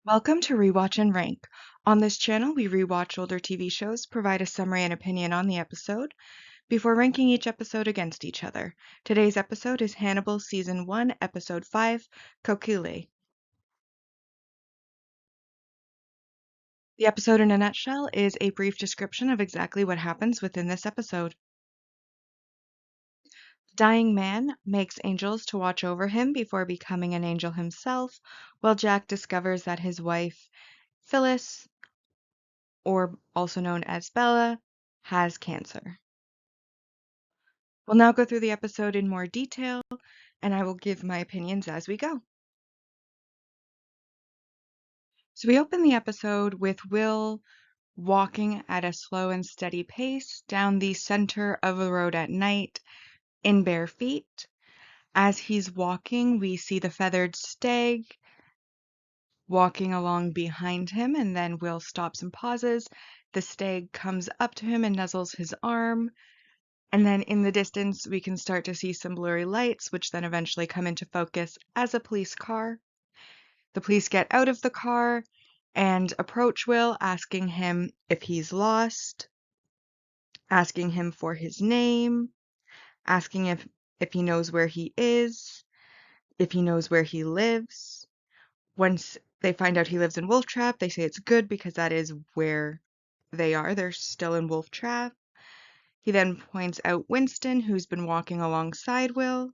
Welcome to Rewatch and Rank. On this channel, we rewatch older TV shows, provide a summary and opinion on the episode, before ranking each episode against each other. Today's episode is Hannibal Season 1, Episode 5, Kokile. The episode in a nutshell is a brief description of exactly what happens within this episode. The dying man makes angels to watch over him before becoming an angel himself, while Jack discovers that his wife, Phyllis, or also known as Bella, has cancer. We'll now go through the episode in more detail, and I will give my opinions as we go. So we open the episode with Will walking at a slow and steady pace down the center of the road at night in bare feet. As he's walking, we see the feathered stag walking along behind him, and then Will stops and pauses. The stag comes up to him and nuzzles his arm. And then in the distance, we can start to see some blurry lights, which then eventually come into focus as a police car. The police get out of the car and approach Will, asking him if he's lost, asking him for his name, asking if he knows where he is, if he knows where he lives. Once they find out he lives in Wolf Trap, they say it's good because that is where they are. They're still in Wolf Trap. He then points out Winston, who's been walking alongside Will.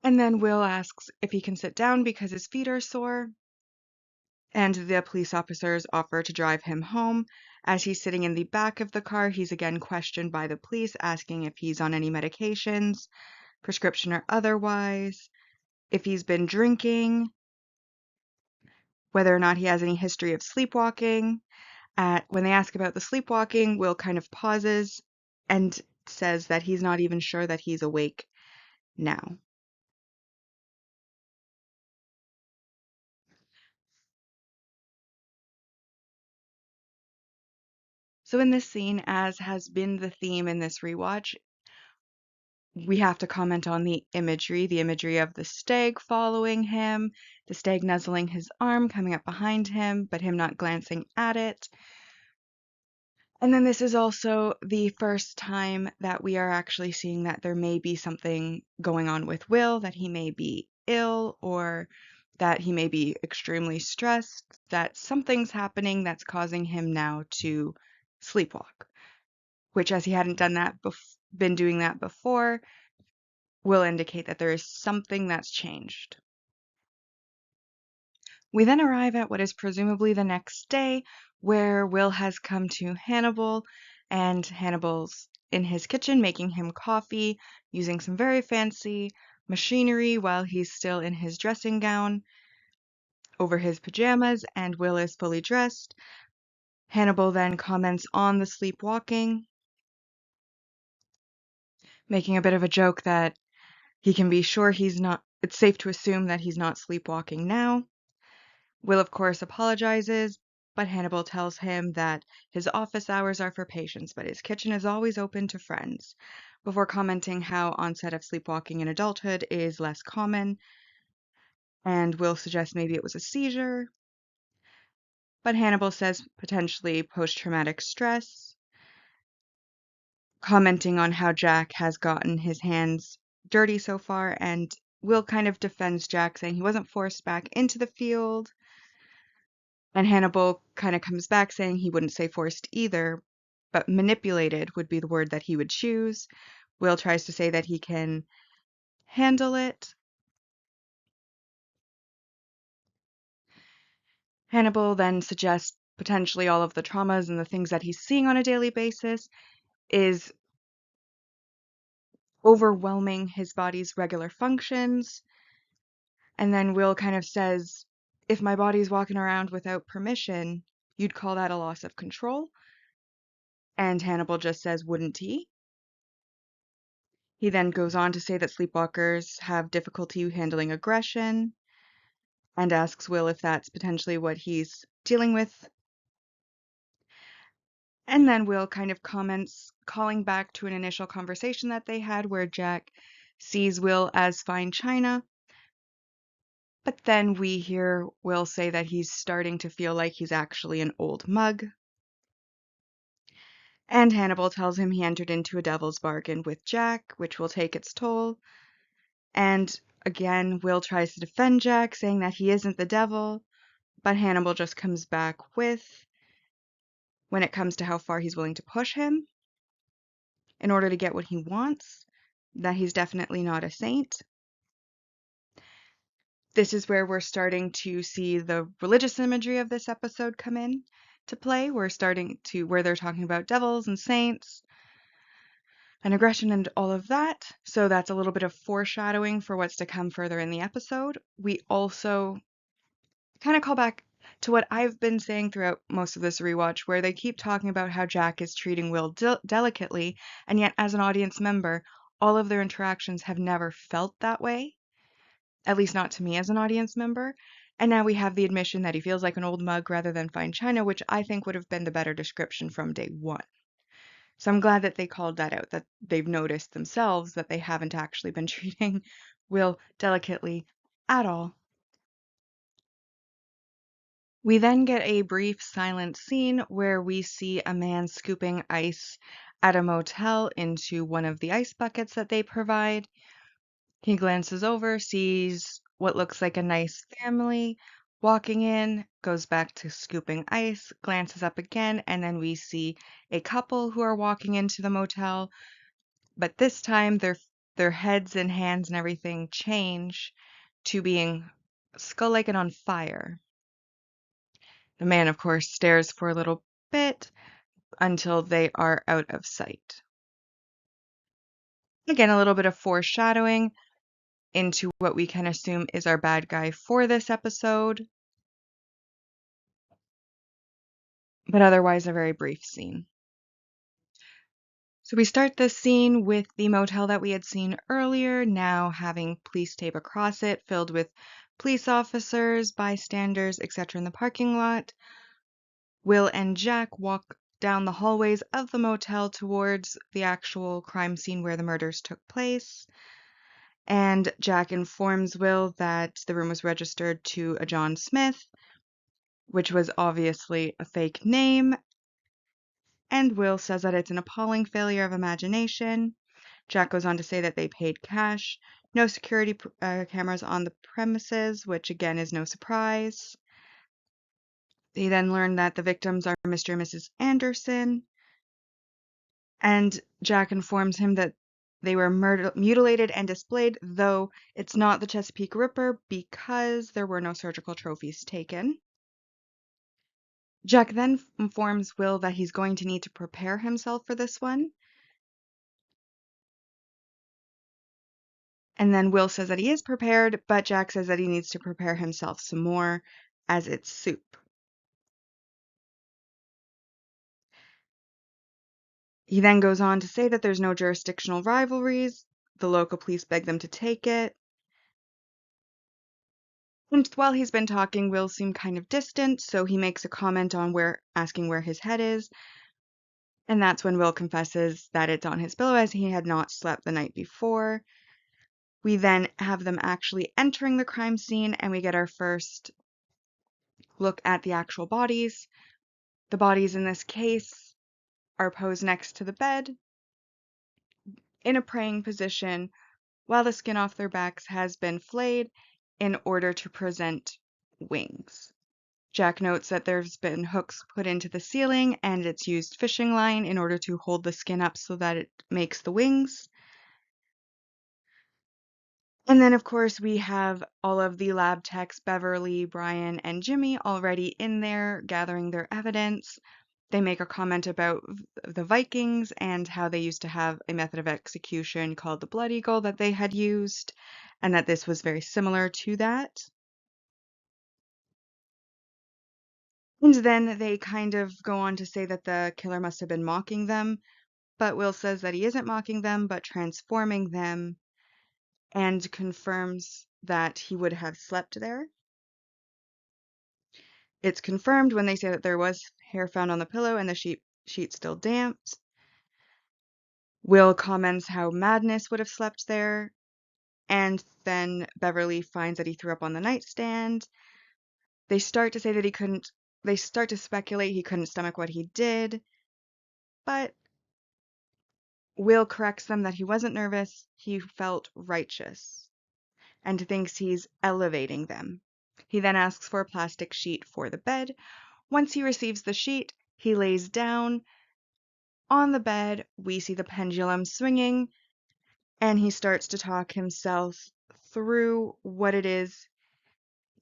And then Will asks if he can sit down because his feet are sore. And the police officers offer to drive him home. As he's sitting in the back of the car, he's again questioned by the police, asking if he's on any medications, prescription or otherwise, if he's been drinking, whether or not he has any history of sleepwalking. When they ask about the sleepwalking, Will kind of pauses and says that he's not even sure that he's awake now. So in this scene, as has been the theme in this rewatch, we have to comment on the imagery of the stag following him, the stag nuzzling his arm, coming up behind him, but him not glancing at it. And then this is also the first time that we are actually seeing that there may be something going on with Will, that he may be ill, or that he may be extremely stressed, that something's happening that's causing him now to sleepwalk, which, as he hadn't been doing that before, will indicate that there is something that's changed. We then arrive at what is presumably the next day, where Will has come to Hannibal, and Hannibal's in his kitchen making him coffee, using some very fancy machinery while he's still in his dressing gown over his pajamas, and Will is fully dressed. Hannibal then comments on the sleepwalking, making a bit of a joke that he can be sure it's safe to assume that he's not sleepwalking now. Will, of course, apologizes, but Hannibal tells him that his office hours are for patients, but his kitchen is always open to friends, before commenting how onset of sleepwalking in adulthood is less common, and Will suggests maybe it was a seizure, but Hannibal says potentially post-traumatic stress, commenting on how Jack has gotten his hands dirty so far, and Will kind of defends Jack, saying he wasn't forced back into the field. And Hannibal kind of comes back saying he wouldn't say forced either, but manipulated would be the word that he would choose. Will tries to say that he can handle it. Hannibal then suggests potentially all of the traumas and the things that he's seeing on a daily basis is overwhelming his body's regular functions. And then Will kind of says, if my body's walking around without permission, you'd call that a loss of control. And Hannibal just says, wouldn't he? He then goes on to say that sleepwalkers have difficulty handling aggression and asks Will if that's potentially what he's dealing with. And then Will kind of comments, calling back to an initial conversation that they had where Jack sees Will as fine china, But then we hear Will say that he's starting to feel like he's actually an old mug. And Hannibal tells him he entered into a devil's bargain with Jack, which will take its toll. And again, Will tries to defend Jack, saying that he isn't the devil, but Hannibal just comes back with, when it comes to how far he's willing to push him in order to get what he wants, that he's definitely not a saint. This is where we're starting to see the religious imagery of this episode come in to play. We're starting to where they're talking about devils and saints and aggression and all of that. So that's a little bit of foreshadowing for what's to come further in the episode. We also kind of call back to what I've been saying throughout most of this rewatch, where they keep talking about how Jack is treating Will delicately, and yet as an audience member, all of their interactions have never felt that way, at least not to me as an audience member. And now we have the admission that he feels like an old mug rather than fine china, which I think would have been the better description from day one. So I'm glad that they called that out, that they've noticed themselves that they haven't actually been treating Will delicately at all. We then get a brief silent scene where we see a man scooping ice at a motel into one of the ice buckets that they provide. He glances over, sees what looks like a nice family walking in, goes back to scooping ice, glances up again, and then we see a couple who are walking into the motel, but this time their heads and hands and everything change to being skull-like and on fire. The man, of course, stares for a little bit until they are out of sight. Again, a little bit of foreshadowing into what we can assume is our bad guy for this episode, but otherwise a very brief scene. So we start this scene with the motel that we had seen earlier, now having police tape across it, filled with police officers, bystanders, etc. in the parking lot. Will and Jack walk down the hallways of the motel towards the actual crime scene where the murders took place. And Jack informs Will that the room was registered to a John Smith, which was obviously a fake name. And Will says that it's an appalling failure of imagination. Jack goes on to say that they paid cash, no security cameras on the premises, which again is no surprise. They then learn that the victims are Mr. and Mrs. Anderson, and Jack informs him that they were mutilated and displayed, though it's not the Chesapeake Ripper because there were no surgical trophies taken. Jack then informs Will that he's going to need to prepare himself for this one. And then Will says that he is prepared, but Jack says that he needs to prepare himself some more as it's soup. He then goes on to say that there's no jurisdictional rivalries. The local police beg them to take it. And while he's been talking, Will seemed kind of distant, so he makes a comment on asking where his head is. And that's when Will confesses that it's on his pillow as he had not slept the night before. We then have them actually entering the crime scene, and we get our first look at the actual bodies. The bodies in this case are posed next to the bed in a praying position while the skin off their backs has been flayed in order to present wings. Jack notes that there's been hooks put into the ceiling and it's used fishing line in order to hold the skin up so that it makes the wings. And then, of course, we have all of the lab techs, Beverly, Brian, and Jimmy, already in there gathering their evidence. They make a comment about the Vikings and how they used to have a method of execution called the Blood Eagle that they had used, and that this was very similar to that. And then they kind of go on to say that the killer must have been mocking them, but Will says that he isn't mocking them, but transforming them, and confirms that he would have slept there. It's confirmed when they say that there was hair found on the pillow and the sheet still damp. Will comments how Madness would have slept there, And then Beverly finds that he threw up on the nightstand. They start to say that he couldn't, they start to speculate he couldn't stomach what he did, but Will corrects them that he wasn't nervous, he felt righteous, and thinks he's elevating them. He then asks for a plastic sheet for the bed. Once he receives the sheet, he lays down. On the bed, we see the pendulum swinging, and he starts to talk himself through what it is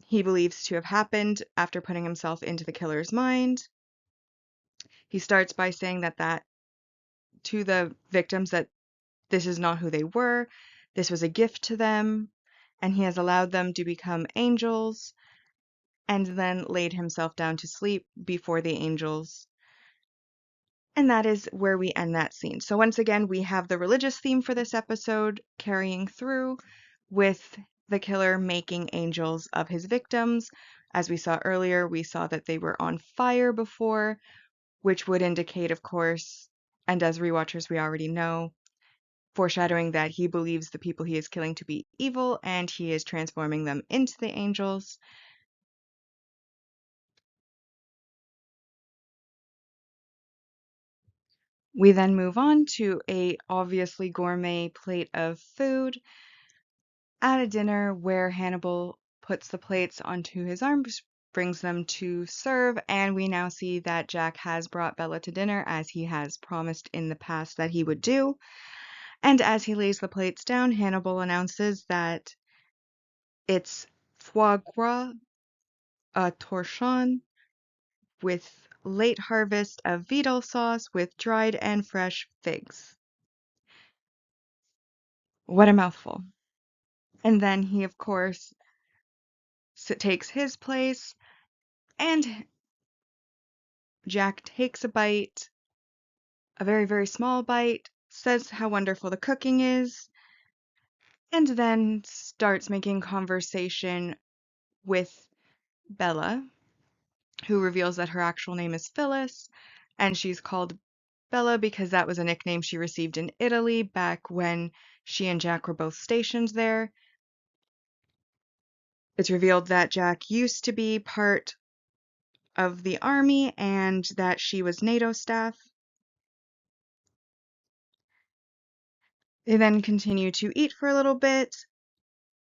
he believes to have happened after putting himself into the killer's mind. He starts by saying that to the victims that this is not who they were, this was a gift to them, and he has allowed them to become angels, and then laid himself down to sleep before the angels. And that is where we end that scene. So once again, we have the religious theme for this episode carrying through with the killer making angels of his victims. As we saw earlier, we saw that they were on fire before, which would indicate, of course, and as rewatchers we already know, foreshadowing that he believes the people he is killing to be evil and he is transforming them into the angels. We then move on to a obviously gourmet plate of food at a dinner where Hannibal puts the plates onto his arms, brings them to serve, and we now see that Jack has brought Bella to dinner as he has promised in the past that he would do. And as he lays the plates down, Hannibal announces that it's foie gras, a torchon, with late harvest of betel sauce with dried and fresh figs. What a mouthful. And then he, of course, takes his place, and Jack takes a bite, a very, very small bite, says how wonderful the cooking is, and then starts making conversation with Bella, who reveals that her actual name is Phyllis, and she's called Bella because that was a nickname she received in Italy back when she and Jack were both stationed there. It's revealed that Jack used to be part of the army and that she was NATO staff. They then continue to eat for a little bit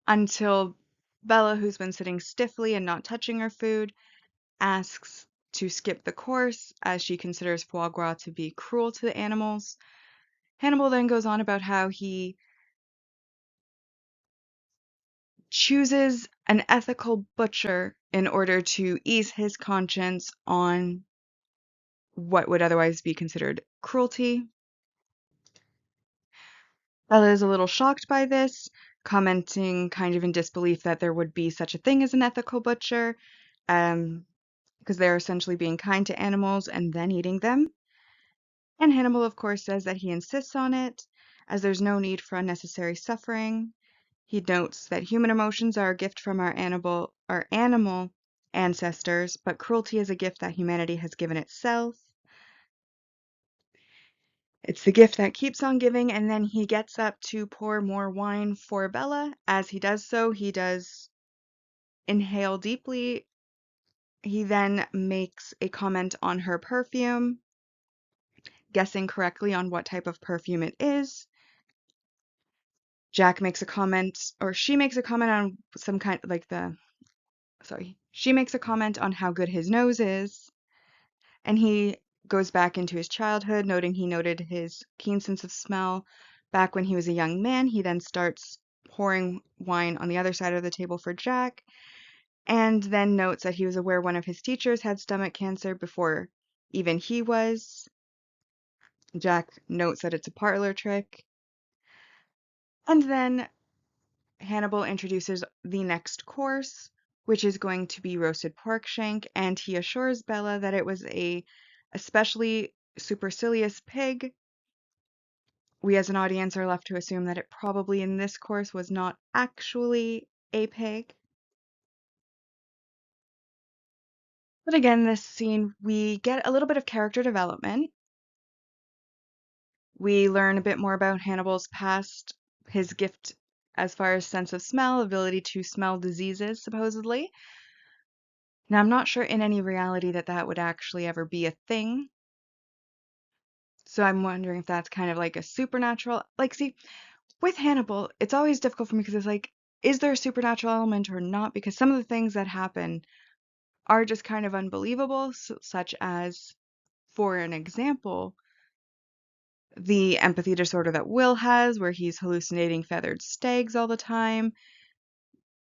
until Bella, who's been sitting stiffly and not touching her food, asks to skip the course as she considers foie gras to be cruel to the animals. Hannibal then goes on about how he chooses an ethical butcher in order to ease his conscience on what would otherwise be considered cruelty. Bella is a little shocked by this, commenting kind of in disbelief that there would be such a thing as an ethical butcher, because they're essentially being kind to animals and then eating them. And Hannibal, of course, says that he insists on it, as there's no need for unnecessary suffering. He notes that human emotions are a gift from our animal ancestors, but cruelty is a gift that humanity has given itself. It's the gift that keeps on giving, and then he gets up to pour more wine for Bella. As he does so, he does inhale deeply. He then makes a comment on her perfume, guessing correctly on what type of perfume it is. Jack makes a comment, or she makes a comment on some kind, she makes a comment on how good his nose is, and he goes back into his childhood, noting he noted his keen sense of smell back when he was a young man. He then starts pouring wine on the other side of the table for Jack, and then notes that he was aware one of his teachers had stomach cancer before even he was. Jack notes that it's a parlor trick. And then Hannibal introduces the next course, which is going to be roasted pork shank, and he assures Bella that it was a especially supercilious pig. We as an audience are left to assume that it probably in this course was not actually a pig. But again, this scene, we get a little bit of character development. We learn a bit more about Hannibal's past, his gift as far as sense of smell, ability to smell diseases, supposedly. Now, I'm not sure in any reality that that would actually ever be a thing. So I'm wondering if that's kind of like a supernatural. Like, see, with Hannibal, it's always difficult for me because it's like, is there a supernatural element or not? Because some of the things that happen are just kind of unbelievable, such as, for an example, the empathy disorder that Will has, where he's hallucinating feathered stags all the time,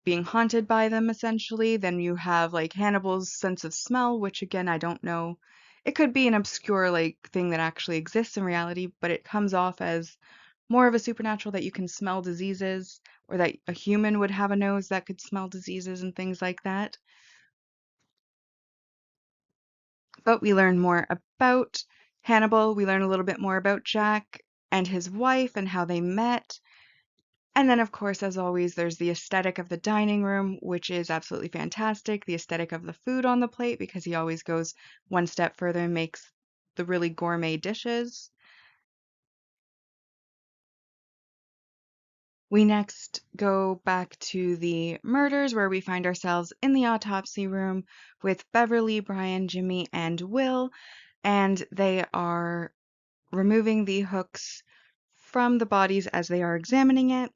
being haunted by them essentially. Then you have like Hannibal's sense of smell, which again, I don't know. It could be an obscure like thing that actually exists in reality, but it comes off as more of a supernatural that you can smell diseases or that a human would have a nose that could smell diseases and things like that. But we learn more about Hannibal. We learn a little bit more about Jack and his wife and how they met. And then, of course, as always, there's the aesthetic of the dining room, which is absolutely fantastic. The aesthetic of the food on the plate, because he always goes one step further and makes the really gourmet dishes. We next go back to the murders, where we find ourselves in the autopsy room with Beverly, Brian, Jimmy, and Will, and they are removing the hooks from the bodies as they are examining it.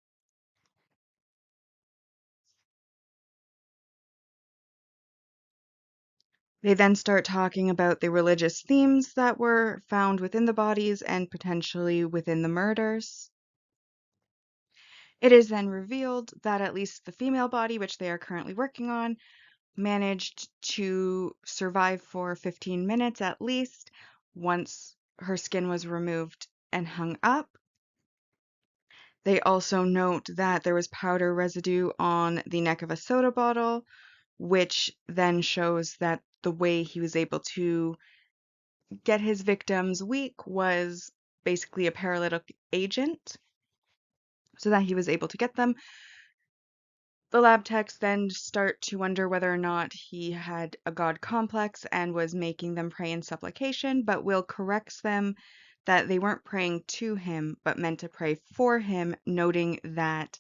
They then start talking about the religious themes that were found within the bodies and potentially within the murders. It is then revealed that at least the female body, which they are currently working on, managed to survive for 15 minutes at least once her skin was removed and hung up. They also note that there was powder residue on the neck of a soda bottle, which then shows that the way he was able to get his victims weak was basically a paralytic agent, so that he was able to get them. The lab techs then start to wonder whether or not he had a god complex and was making them pray in supplication, but Will corrects them that they weren't praying to him, but meant to pray for him, noting that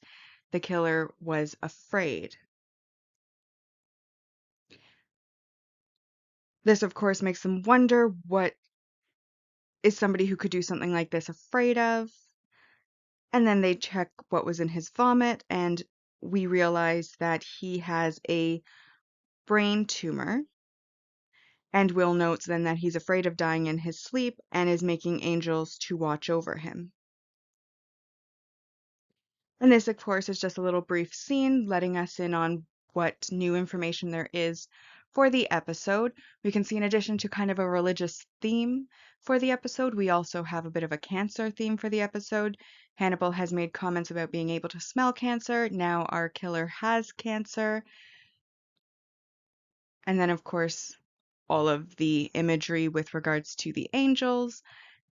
the killer was afraid. This, of course, makes them wonder what is somebody who could do something like this afraid of. And then they check what was in his vomit, and we realize that he has a brain tumor. And Will notes then that he's afraid of dying in his sleep and is making angels to watch over him. And this, of course, is just a little brief scene letting us in on what new information there is for the episode. We can see, in addition to kind of a religious theme for the episode, we also have a bit of a cancer theme for the episode. Hannibal has made comments about being able to smell cancer. Now our killer has cancer. And then, of course, all of the imagery with regards to the angels.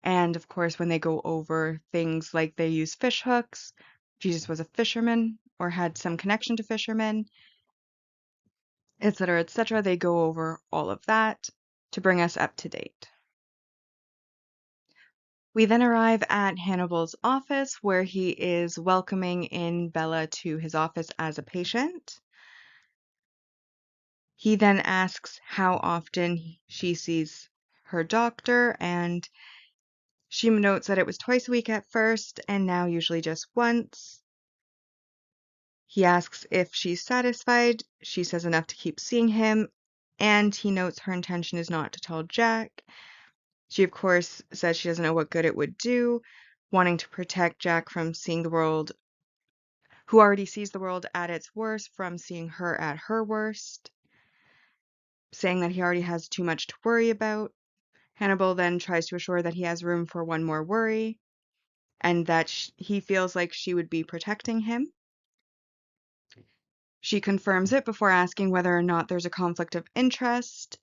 And of course, when they go over things like they use fish hooks, Jesus was a fisherman or had some connection to fishermen, etc., etc., they go over all of that to bring us up to date. We then arrive at Hannibal's office, where he is welcoming in Bella to his office as a patient. He then asks how often she sees her doctor, and she notes that it was twice a week at first and now usually just once. He asks if she's satisfied. She says enough to keep seeing him, and he notes her intention is not to tell Jack. She, of course, says she doesn't know what good it would do, wanting to protect Jack from seeing the world, who already sees the world at its worst, from seeing her at her worst, saying that he already has too much to worry about. Hannibal then tries to assure that he has room for one more worry, and that he feels like she would be protecting him. She confirms it before asking whether or not there's a conflict of interest.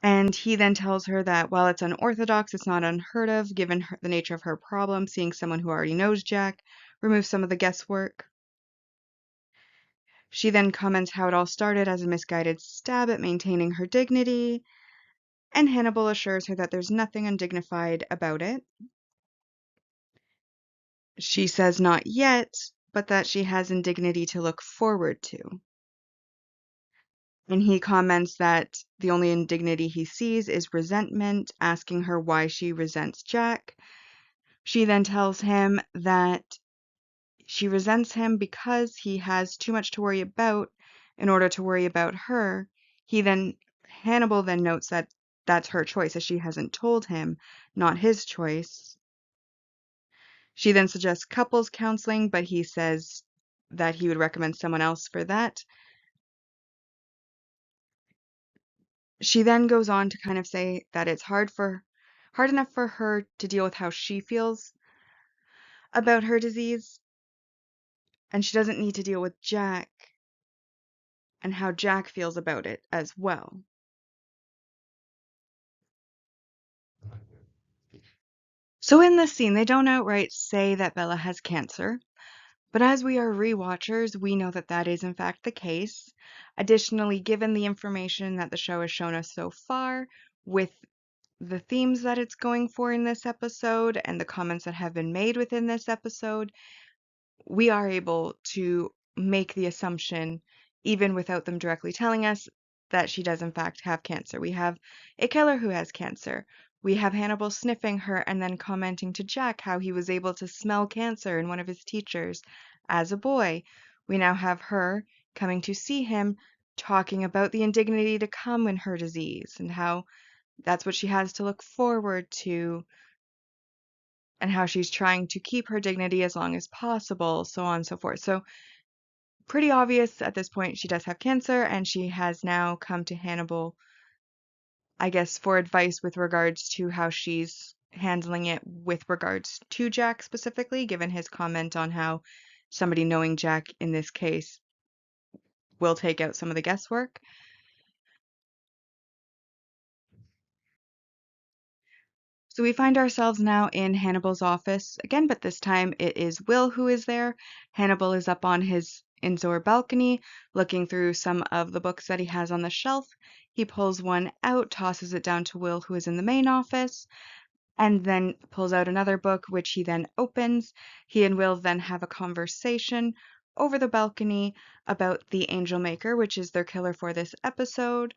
And he then tells her that while it's unorthodox, it's not unheard of, given the nature of her problem. Seeing someone who already knows Jack removes some of the guesswork. She then comments how it all started as a misguided stab at maintaining her dignity, and Hannibal assures her that there's nothing undignified about it. She says not yet, but that she has indignity to look forward to. And he comments that the only indignity he sees is resentment, asking her why she resents Jack. She then tells him that she resents him because he has too much to worry about in order to worry about her. Hannibal then notes that that's her choice, as she hasn't told him, not his choice. She then suggests couples counseling, but he says that he would recommend someone else for that. She then goes on to kind of say that it's hard enough for her to deal with how she feels about her disease, and she doesn't need to deal with Jack and how Jack feels about it as well. So in this scene, they don't outright say that Bella has cancer, but as we are rewatchers, we know that that is in fact the case. Additionally, given the information that the show has shown us so far, with the themes that it's going for in this episode and the comments that have been made within this episode, we are able to make the assumption, even without them directly telling us, that she does in fact have cancer. We have a killer who has cancer. We have Hannibal sniffing her and then commenting to Jack how he was able to smell cancer in one of his teachers as a boy. We now have her coming to see him talking about the indignity to come in her disease and how that's what she has to look forward to and how she's trying to keep her dignity as long as possible, so on and so forth. So pretty obvious at this point she does have cancer, and she has now come to Hannibal, I guess, for advice with regards to how she's handling it with regards to Jack specifically, given his comment on how somebody knowing Jack in this case will take out some of the guesswork. So we find ourselves now in Hannibal's office again, but this time it is Will who is there. Hannibal is up on his indoor balcony looking through some of the books that he has on the shelf. He pulls one out, tosses it down to Will, who is in the main office, and then pulls out another book, which he then opens. He and Will then have a conversation over the balcony about the Angel Maker, which is their killer for this episode,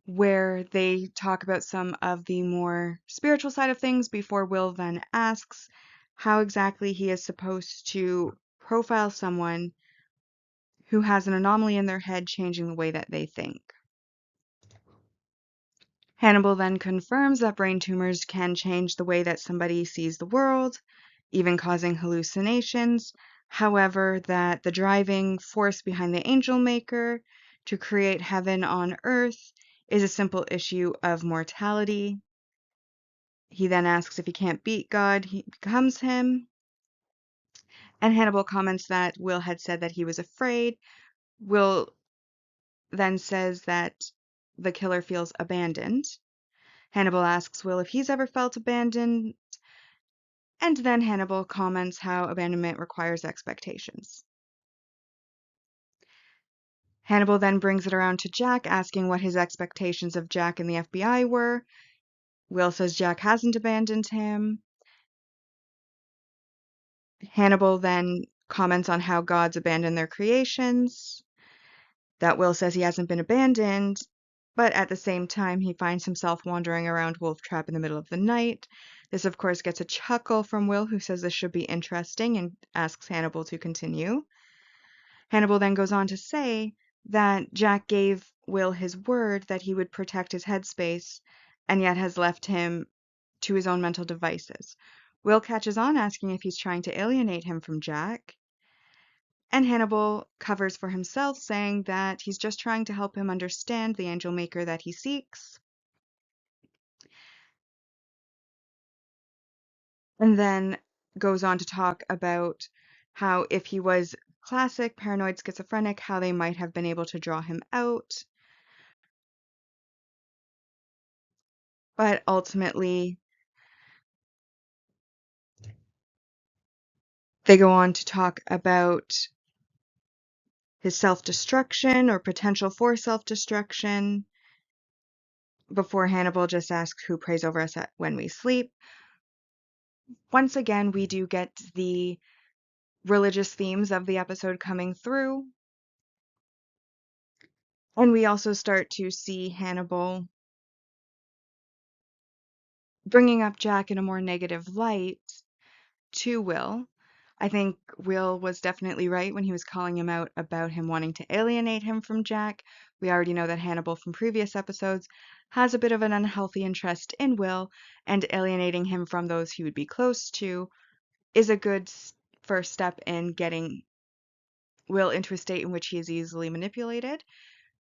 where they talk about some of the more spiritual side of things before Will then asks how exactly he is supposed to profile someone who has an anomaly in their head changing the way that they think. Hannibal then confirms that brain tumors can change the way that somebody sees the world, even causing hallucinations. However, that the driving force behind the Angel Maker to create heaven on earth is a simple issue of mortality. He then asks if he can't beat God, he becomes him. And Hannibal comments that Will had said that he was afraid. Will then says that the killer feels abandoned. Hannibal asks Will if he's ever felt abandoned, and then Hannibal comments how abandonment requires expectations. Hannibal then brings it around to Jack, asking what his expectations of Jack and the FBI were. Will says Jack hasn't abandoned him. Hannibal then comments on how gods abandon their creations, that Will says he hasn't been abandoned, but at the same time he finds himself wandering around Wolf Trap in the middle of the night. This, of course, gets a chuckle from Will, who says this should be interesting and asks Hannibal to continue. Hannibal then goes on to say that Jack gave Will his word that he would protect his headspace, and yet has left him to his own mental devices. Will catches on, asking if he's trying to alienate him from Jack, and Hannibal covers for himself, saying that he's just trying to help him understand the Angel Maker that he seeks. And then goes on to talk about how if he was classic paranoid schizophrenic, how they might have been able to draw him out. But ultimately, they go on to talk about his self-destruction or potential for self-destruction before Hannibal just asks who prays over us when we sleep. Once again, we do get the religious themes of the episode coming through, and we also start to see Hannibal bringing up Jack in a more negative light to Will. I think Will was definitely right when he was calling him out about him wanting to alienate him from Jack. We already know that Hannibal from previous episodes has a bit of an unhealthy interest in Will, and alienating him from those he would be close to is a good first step in getting Will into a state in which he is easily manipulated.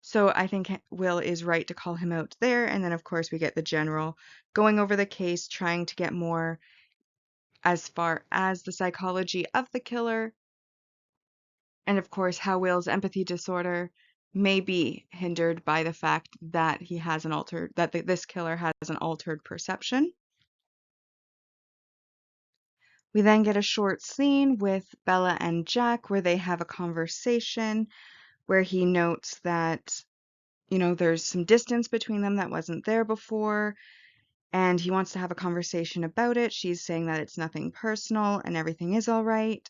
So I think Will is right to call him out there. And then, of course, we get the general going over the case, trying to get more as far as the psychology of the killer, and of course, how Will's empathy disorder may be hindered by the fact that he has an altered, that this killer has an altered perception. We then get a short scene with Bella and Jack where they have a conversation where he notes that, there's some distance between them that wasn't there before, and he wants to have a conversation about it. She's saying that it's nothing personal and everything is all right,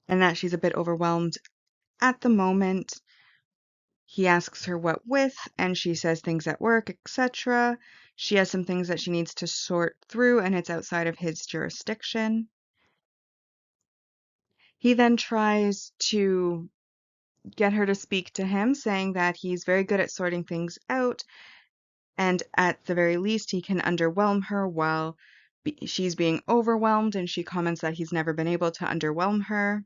and that she's a bit overwhelmed at the moment. He asks her what with, and she says things at work, etc. She has some things that she needs to sort through, and it's outside of his jurisdiction. He then tries to get her to speak to him, saying that he's very good at sorting things out, and at the very least, he can underwhelm her while she's being overwhelmed, and she comments that he's never been able to underwhelm her.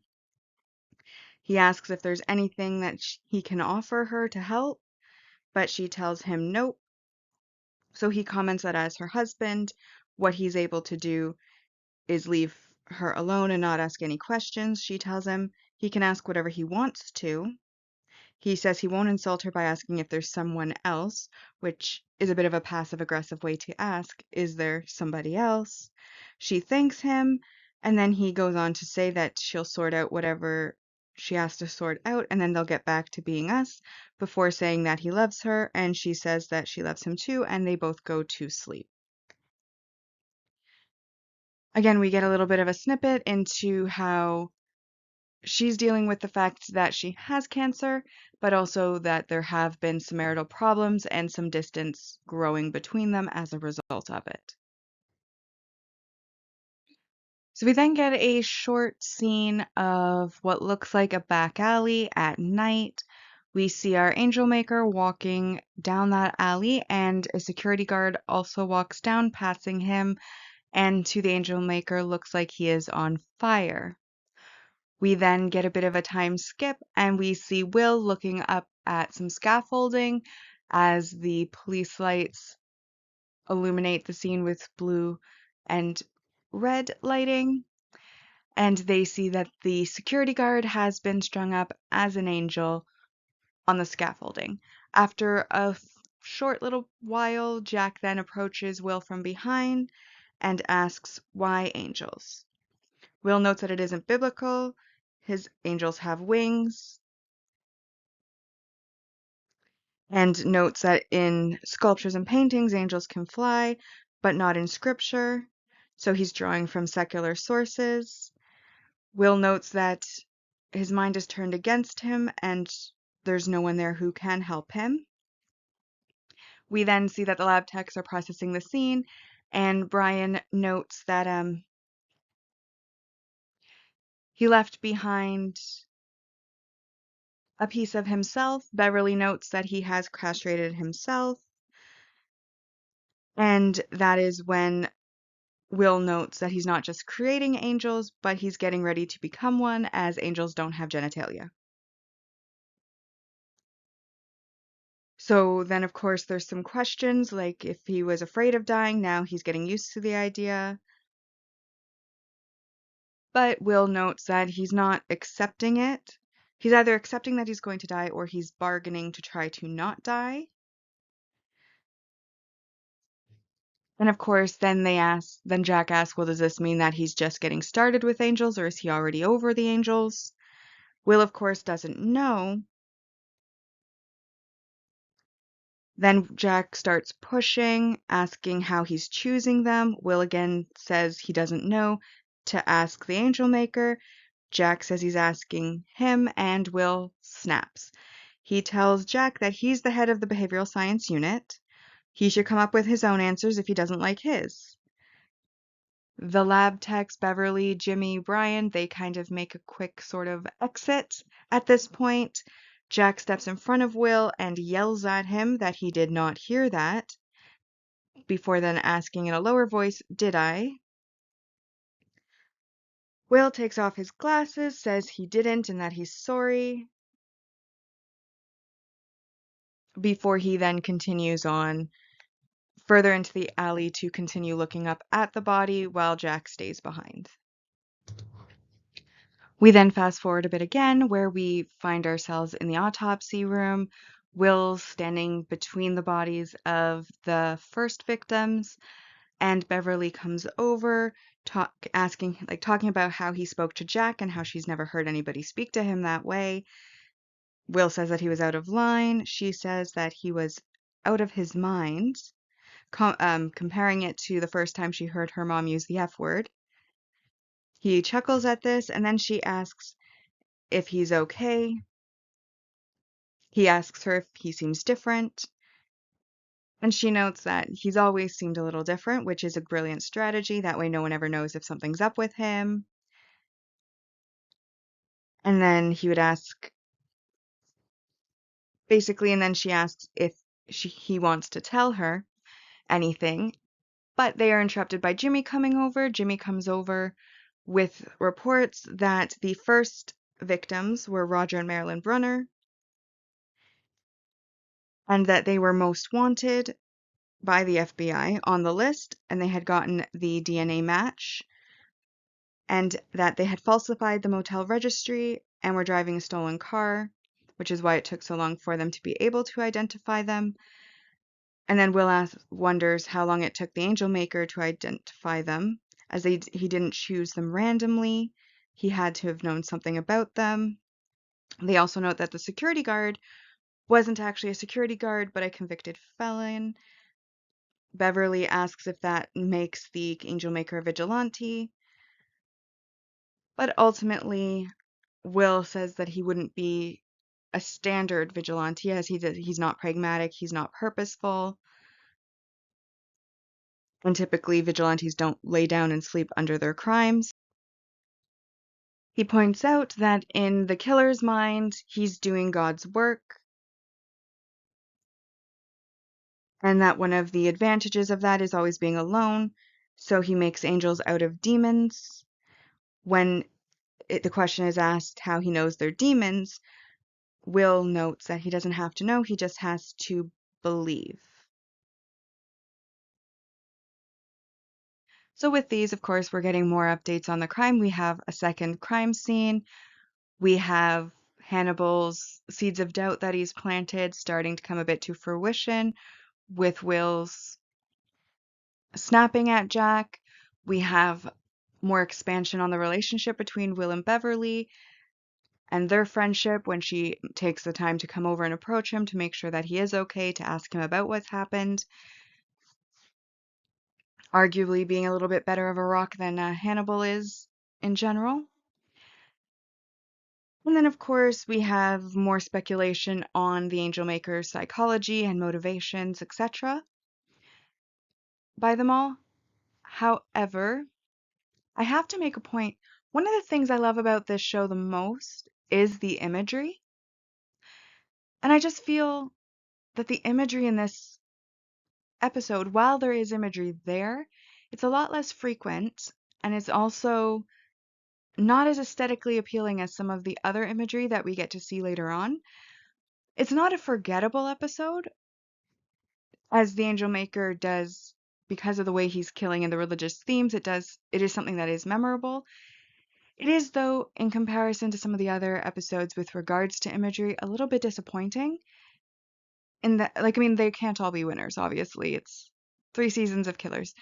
He asks if there's anything that he can offer her to help, but she tells him nope. So he comments that as her husband, what he's able to do is leave her alone and not ask any questions. She tells him he can ask whatever he wants to. He says he won't insult her by asking if there's someone else, which is a bit of a passive-aggressive way to ask, is there somebody else? She thanks him, and then he goes on to say that she'll sort out whatever she has to sort out, and then they'll get back to being us, before saying that he loves her, and she says that she loves him too, and they both go to sleep. Again, we get a little bit of a snippet into how she's dealing with the fact that she has cancer, but also that there have been some marital problems and some distance growing between them as a result of it. So we then get a short scene of what looks like a back alley at night. We see our angel maker walking down that alley, and a security guard also walks down, passing him, and to the angel maker looks like he is on fire. We then get a bit of a time skip, and we see Will looking up at some scaffolding as the police lights illuminate the scene with blue and red lighting. And they see that the security guard has been strung up as an angel on the scaffolding. After a short little while, Jack then approaches Will from behind and asks, "Why angels?" Will notes that it isn't biblical. His angels have wings, and notes that in sculptures and paintings, angels can fly, but not in scripture. So he's drawing from secular sources. Will notes that his mind is turned against him and there's no one there who can help him. We then see that the lab techs are processing the scene, and Brian notes that he left behind a piece of himself. Beverly notes that he has castrated himself, and that is when Will notes that he's not just creating angels, but he's getting ready to become one, as angels don't have genitalia. So then, of course, there's some questions, like if he was afraid of dying, now he's getting used to the idea. But Will notes that he's not accepting it. He's either accepting that he's going to die or he's bargaining to try to not die. And of course, then Jack asks, well, does this mean that he's just getting started with angels, or is he already over the angels? Will, of course, doesn't know. Then Jack starts pushing, asking how he's choosing them. Will again says he doesn't know to ask the Angel Maker. Jack says he's asking him, and Will snaps. He tells Jack that he's the head of the behavioral science unit. He should come up with his own answers if he doesn't like his. The lab techs, Beverly, Jimmy, Brian, they kind of make a quick sort of exit at this point. Jack steps in front of Will and yells at him that he did not hear that, before then asking in a lower voice, "Did I?" Will takes off his glasses, says he didn't and that he's sorry, before he then continues on further into the alley to continue looking up at the body while Jack stays behind. We then fast forward a bit again, where we find ourselves in the autopsy room. Will's standing between the bodies of the first victims, and Beverly comes over, talking about how he spoke to Jack and how she's never heard anybody speak to him that way. Will says that he was out of line. She says that he was out of his mind, comparing it to the first time she heard her mom use the F word. He chuckles at this, and then she asks if he's okay. He asks her if he seems different, and she notes that he's always seemed a little different, which is a brilliant strategy. That way no one ever knows if something's up with him. And then he would ask, basically, and then she asks if he wants to tell her anything, but they are interrupted by Jimmy coming over. Jimmy comes over with reports that the first victims were Roger and Marilyn Brunner, and that they were most wanted by the FBI on the list, and they had gotten the DNA match, and that they had falsified the motel registry and were driving a stolen car, which is why it took so long for them to be able to identify them. And then Will wonders how long it took the Angel Maker to identify them, as he didn't choose them randomly. He had to have known something about them. They also note that the security guard wasn't actually a security guard, but a convicted felon. Beverly asks if that makes the Angel Maker a vigilante, but ultimately Will says that he wouldn't be a standard vigilante, as he's not pragmatic, he's not purposeful, and typically vigilantes don't lay down and sleep under their crimes. He points out that in the killer's mind, he's doing God's work, and that one of the advantages of that is always being alone, so he makes angels out of demons. When the question is asked how he knows they're demons, Will notes that he doesn't have to know, he just has to believe. So with these, of course, we're getting more updates on the crime. We have a second crime scene. We have Hannibal's seeds of doubt that he's planted starting to come a bit to fruition with Will's snapping at Jack. We have more expansion on the relationship between Will and Beverly and their friendship when she takes the time to come over and approach him to make sure that he is okay, to ask him about what's happened. Arguably being a little bit better of a rock than Hannibal is in general. And then, of course, we have more speculation on the Angel Maker's psychology and motivations, etc. by them all. However, I have to make a point. One of the things I love about this show the most is the imagery. And I just feel that the imagery in this episode, while there is imagery there, it's a lot less frequent, and it's also not as aesthetically appealing as some of the other imagery that we get to see later on. It's not a forgettable episode, as the Angel Maker does, because of the way he's killing and the religious themes. It is something that is memorable. It is, though, in comparison to some of the other episodes with regards to imagery, a little bit disappointing. In that, like, I mean, they can't all be winners, obviously. It's 3 seasons of killers.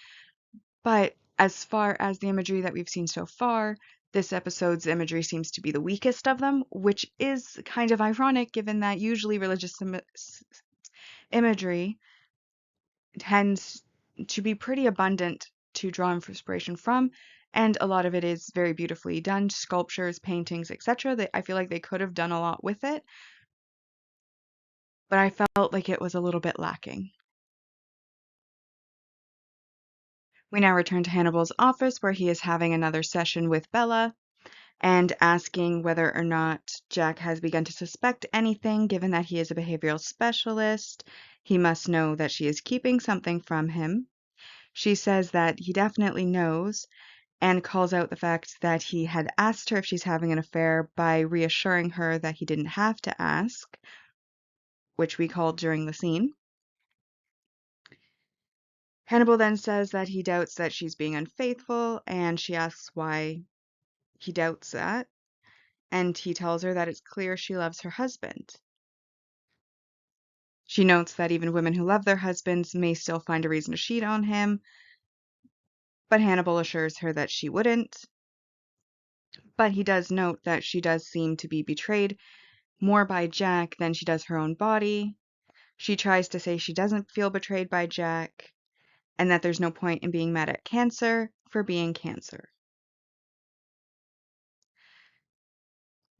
But as far as the imagery that we've seen so far, this episode's imagery seems to be the weakest of them, which is kind of ironic given that usually imagery tends to be pretty abundant to draw inspiration from, and a lot of it is very beautifully done, sculptures, paintings, etc. I feel like they could have done a lot with it, but I felt like it was a little bit lacking. We now return to Hannibal's office where he is having another session with Bella and asking whether or not Jack has begun to suspect anything, given that he is a behavioral specialist. He must know that she is keeping something from him. She says that he definitely knows and calls out the fact that he had asked her if she's having an affair by reassuring her that he didn't have to ask, which we called during the scene. Hannibal then says that he doubts that she's being unfaithful, and she asks why he doubts that, and he tells her that it's clear she loves her husband. She notes that even women who love their husbands may still find a reason to cheat on him, but Hannibal assures her that she wouldn't. But he does note that she does seem to be betrayed more by Jack than she does her own body. She tries to say she doesn't feel betrayed by Jack, and that there's no point in being mad at cancer for being cancer.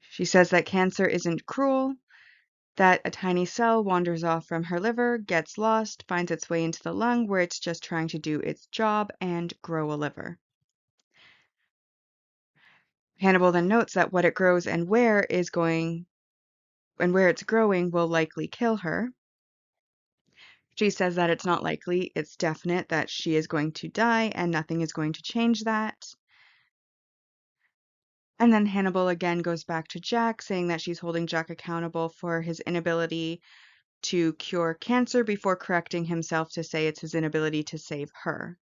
She says that cancer isn't cruel, that a tiny cell wanders off from her liver, gets lost, finds its way into the lung where it's just trying to do its job and grow a liver. Hannibal then notes that what it grows and where it's growing will likely kill her. She says that it's not likely, it's definite that she is going to die and nothing is going to change that. And then Hannibal again goes back to Jack, saying that she's holding Jack accountable for his inability to cure cancer before correcting himself to say it's his inability to save her.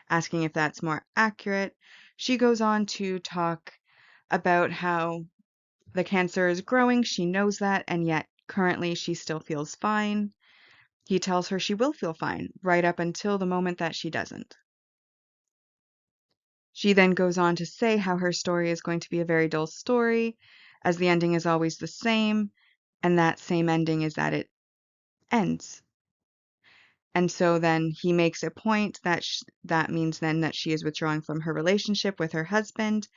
Asking if that's more accurate, she goes on to talk about how the cancer is growing, she knows that, and yet currently she still feels fine. He tells her she will feel fine, right up until the moment that she doesn't. She then goes on to say how her story is going to be a very dull story, as the ending is always the same, and that same ending is that it ends. And so then he makes a point that that means then that she is withdrawing from her relationship with her husband,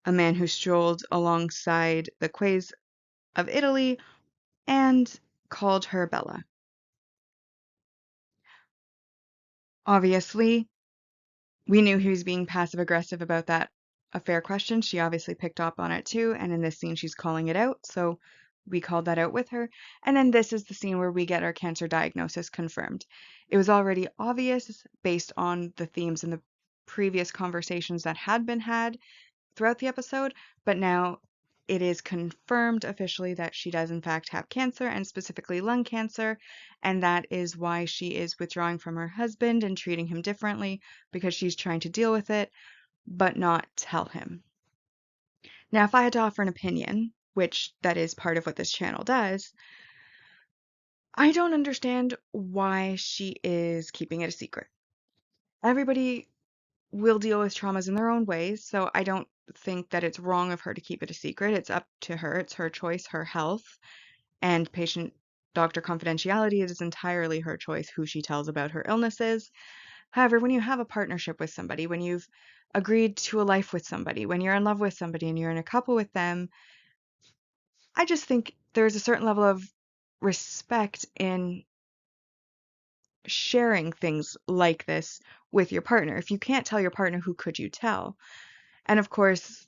a man who strolled alongside the quays of Italy and called her Bella. Obviously, we knew he was being passive aggressive about that affair question. She obviously picked up on it too, and in this scene she's calling it out, so we called that out with her. And then this is the scene where we get our cancer diagnosis confirmed. It was already obvious based on the themes in the previous conversations that had been had throughout the episode, but now it is confirmed officially that she does in fact have cancer, and specifically lung cancer, and that is why she is withdrawing from her husband and treating him differently, because she's trying to deal with it but not tell him. Now, if I had to offer an opinion, which that is part of what this channel does, I don't understand why she is keeping it a secret. Everybody will deal with traumas in their own ways, so I don't think that it's wrong of her to keep it a secret. It's up to her. It's her choice, her health, and patient doctor confidentiality is entirely her choice who she tells about her illnesses. However, when you have a partnership with somebody, when you've agreed to a life with somebody, when you're in love with somebody and you're in a couple with them, I just think there's a certain level of respect in sharing things like this with your partner. If you can't tell your partner, who could you tell? And of course,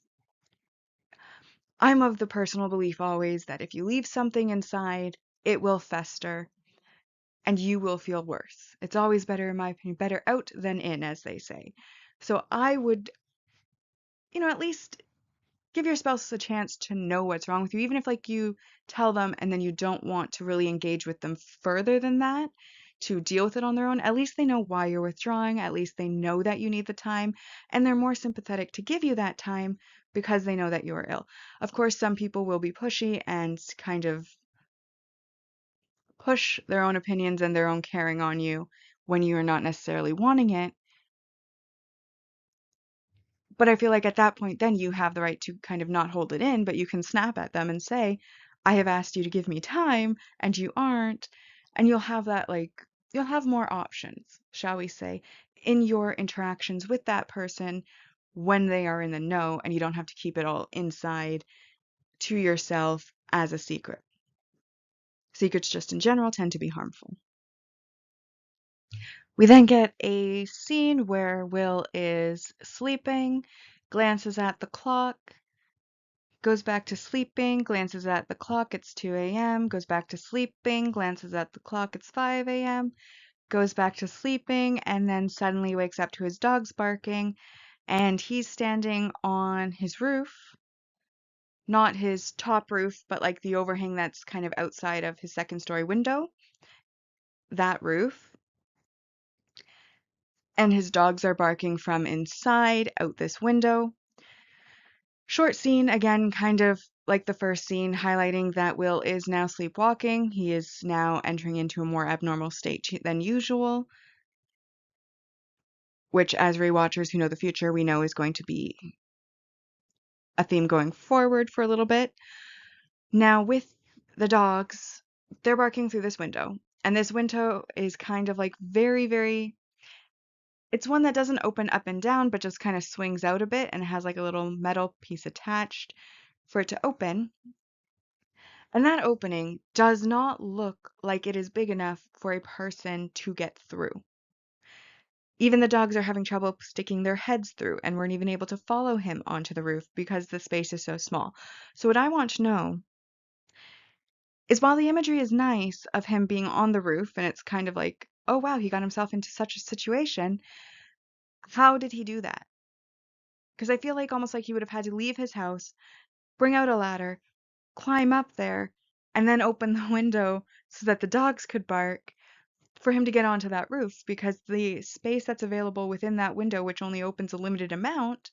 I'm of the personal belief always that if you leave something inside, it will fester and you will feel worse. It's always better, in my opinion, better out than in, as they say. So I would, at least give your spouse a chance to know what's wrong with you, even if like you tell them and then you don't want to really engage with them further than that to deal with it on their own. At least they know why you're withdrawing. At least they know that you need the time, and they're more sympathetic to give you that time because they know that you are ill. Of course, some people will be pushy and kind of push their own opinions and their own caring on you when you are not necessarily wanting it. But I feel like at that point, then you have the right to kind of not hold it in, but you can snap at them and say, I have asked you to give me time and you aren't. And you'll have that, like, you'll have more options, shall we say, in your interactions with that person when they are in the know, and you don't have to keep it all inside to yourself as a secret. Secrets, just in general, tend to be harmful. We then get a scene where Will is sleeping, glances at the clock, goes back to sleeping, glances at the clock, it's 2 a.m., goes back to sleeping, glances at the clock, it's 5 a.m., goes back to sleeping, and then suddenly wakes up to his dogs barking, and he's standing on his roof, not his top roof, but like the overhang that's kind of outside of his second story window, that roof. And his dogs are barking from inside out this window. Short scene, again, kind of like the first scene, highlighting that Will is now sleepwalking. He is now entering into a more abnormal state than usual, which, as rewatchers who know the future, we know is going to be a theme going forward for a little bit. Now, with the dogs, they're barking through this window, and this window is kind of like very, very, it's one that doesn't open up and down, but just kind of swings out a bit and has like a little metal piece attached for it to open. And that opening does not look like it is big enough for a person to get through. Even the dogs are having trouble sticking their heads through and weren't even able to follow him onto the roof because the space is so small. So what I want to know is, while the imagery is nice of him being on the roof and it's kind of like, oh wow, he got himself into such a situation, how did he do that? Because I feel like almost like he would have had to leave his house, bring out a ladder, climb up there, and then open the window so that the dogs could bark for him to get onto that roof, because the space that's available within that window, which only opens a limited amount,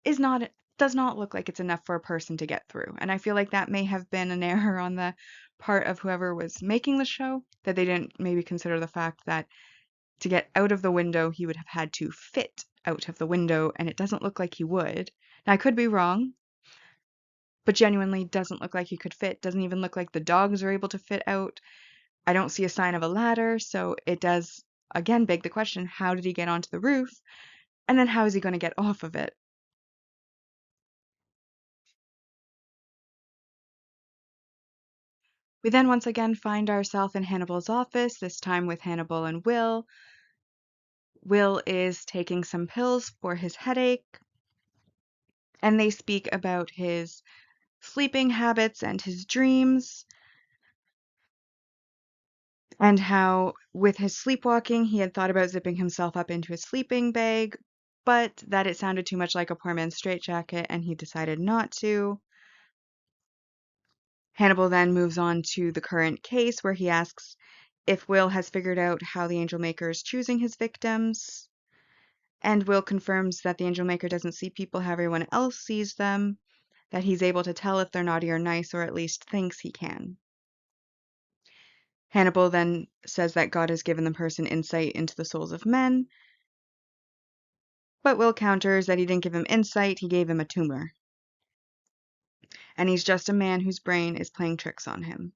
is not does not look like it's enough for a person to get through. And I feel like that may have been an error on the part of whoever was making the show, that they didn't maybe consider the fact that to get out of the window, he would have had to fit out of the window, and it doesn't look like he would. Now, I could be wrong, but genuinely doesn't look like he could fit. Doesn't even look like the dogs are able to fit out. I don't see a sign of a ladder, so it does, again, beg the question, how did he get onto the roof? And then how is he going to get off of it? We then once again find ourselves in Hannibal's office, this time with Hannibal and Will. Will is taking some pills for his headache, and they speak about his sleeping habits and his dreams, and how with his sleepwalking he had thought about zipping himself up into a sleeping bag, but that it sounded too much like a poor man's straitjacket and he decided not to. Hannibal then moves on to the current case where he asks if Will has figured out how the Angel Maker is choosing his victims, and Will confirms that the Angel Maker doesn't see people how everyone else sees them, that he's able to tell if they're naughty or nice, or at least thinks he can. Hannibal then says that God has given the person insight into the souls of men, but Will counters that he didn't give him insight, he gave him a tumor. And he's just a man whose brain is playing tricks on him.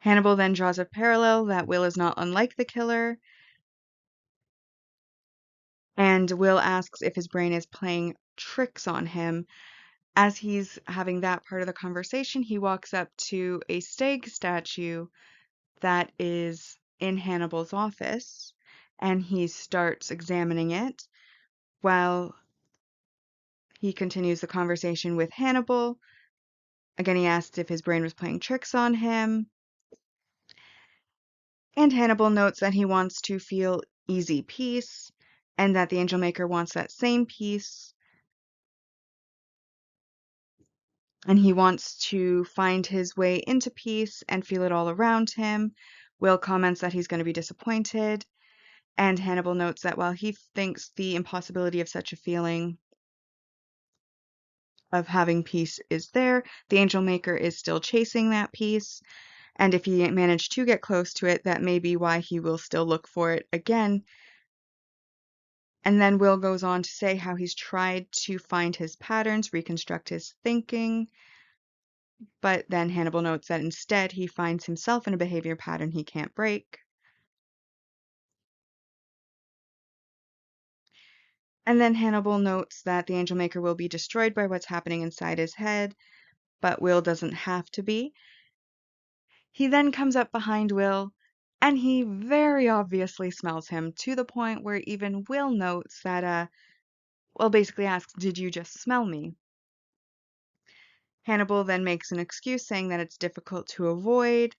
Hannibal then draws a parallel that Will is not unlike the killer, and Will asks if his brain is playing tricks on him. As he's having that part of the conversation, he walks up to a stag statue that is in Hannibal's office, and he starts examining it while he continues the conversation with Hannibal. Again, he asks if his brain was playing tricks on him, and Hannibal notes that he wants to feel easy peace, and that the Angel Maker wants that same peace, and he wants to find his way into peace and feel it all around him. Will comments that he's going to be disappointed, and Hannibal notes that while he thinks the impossibility of such a feeling of having peace is there, the Angel Maker is still chasing that peace, and if he managed to get close to it, that may be why he will still look for it again. And then Will goes on to say how he's tried to find his patterns, reconstruct his thinking, But then Hannibal notes that instead he finds himself in a behavior pattern he can't break. And then Hannibal notes that the Angel Maker will be destroyed by what's happening inside his head, but Will doesn't have to be. He then comes up behind Will, and he very obviously smells him to the point where even Will notes that, Will basically asks, "Did you just smell me?" Hannibal then makes an excuse saying that it's difficult to avoid,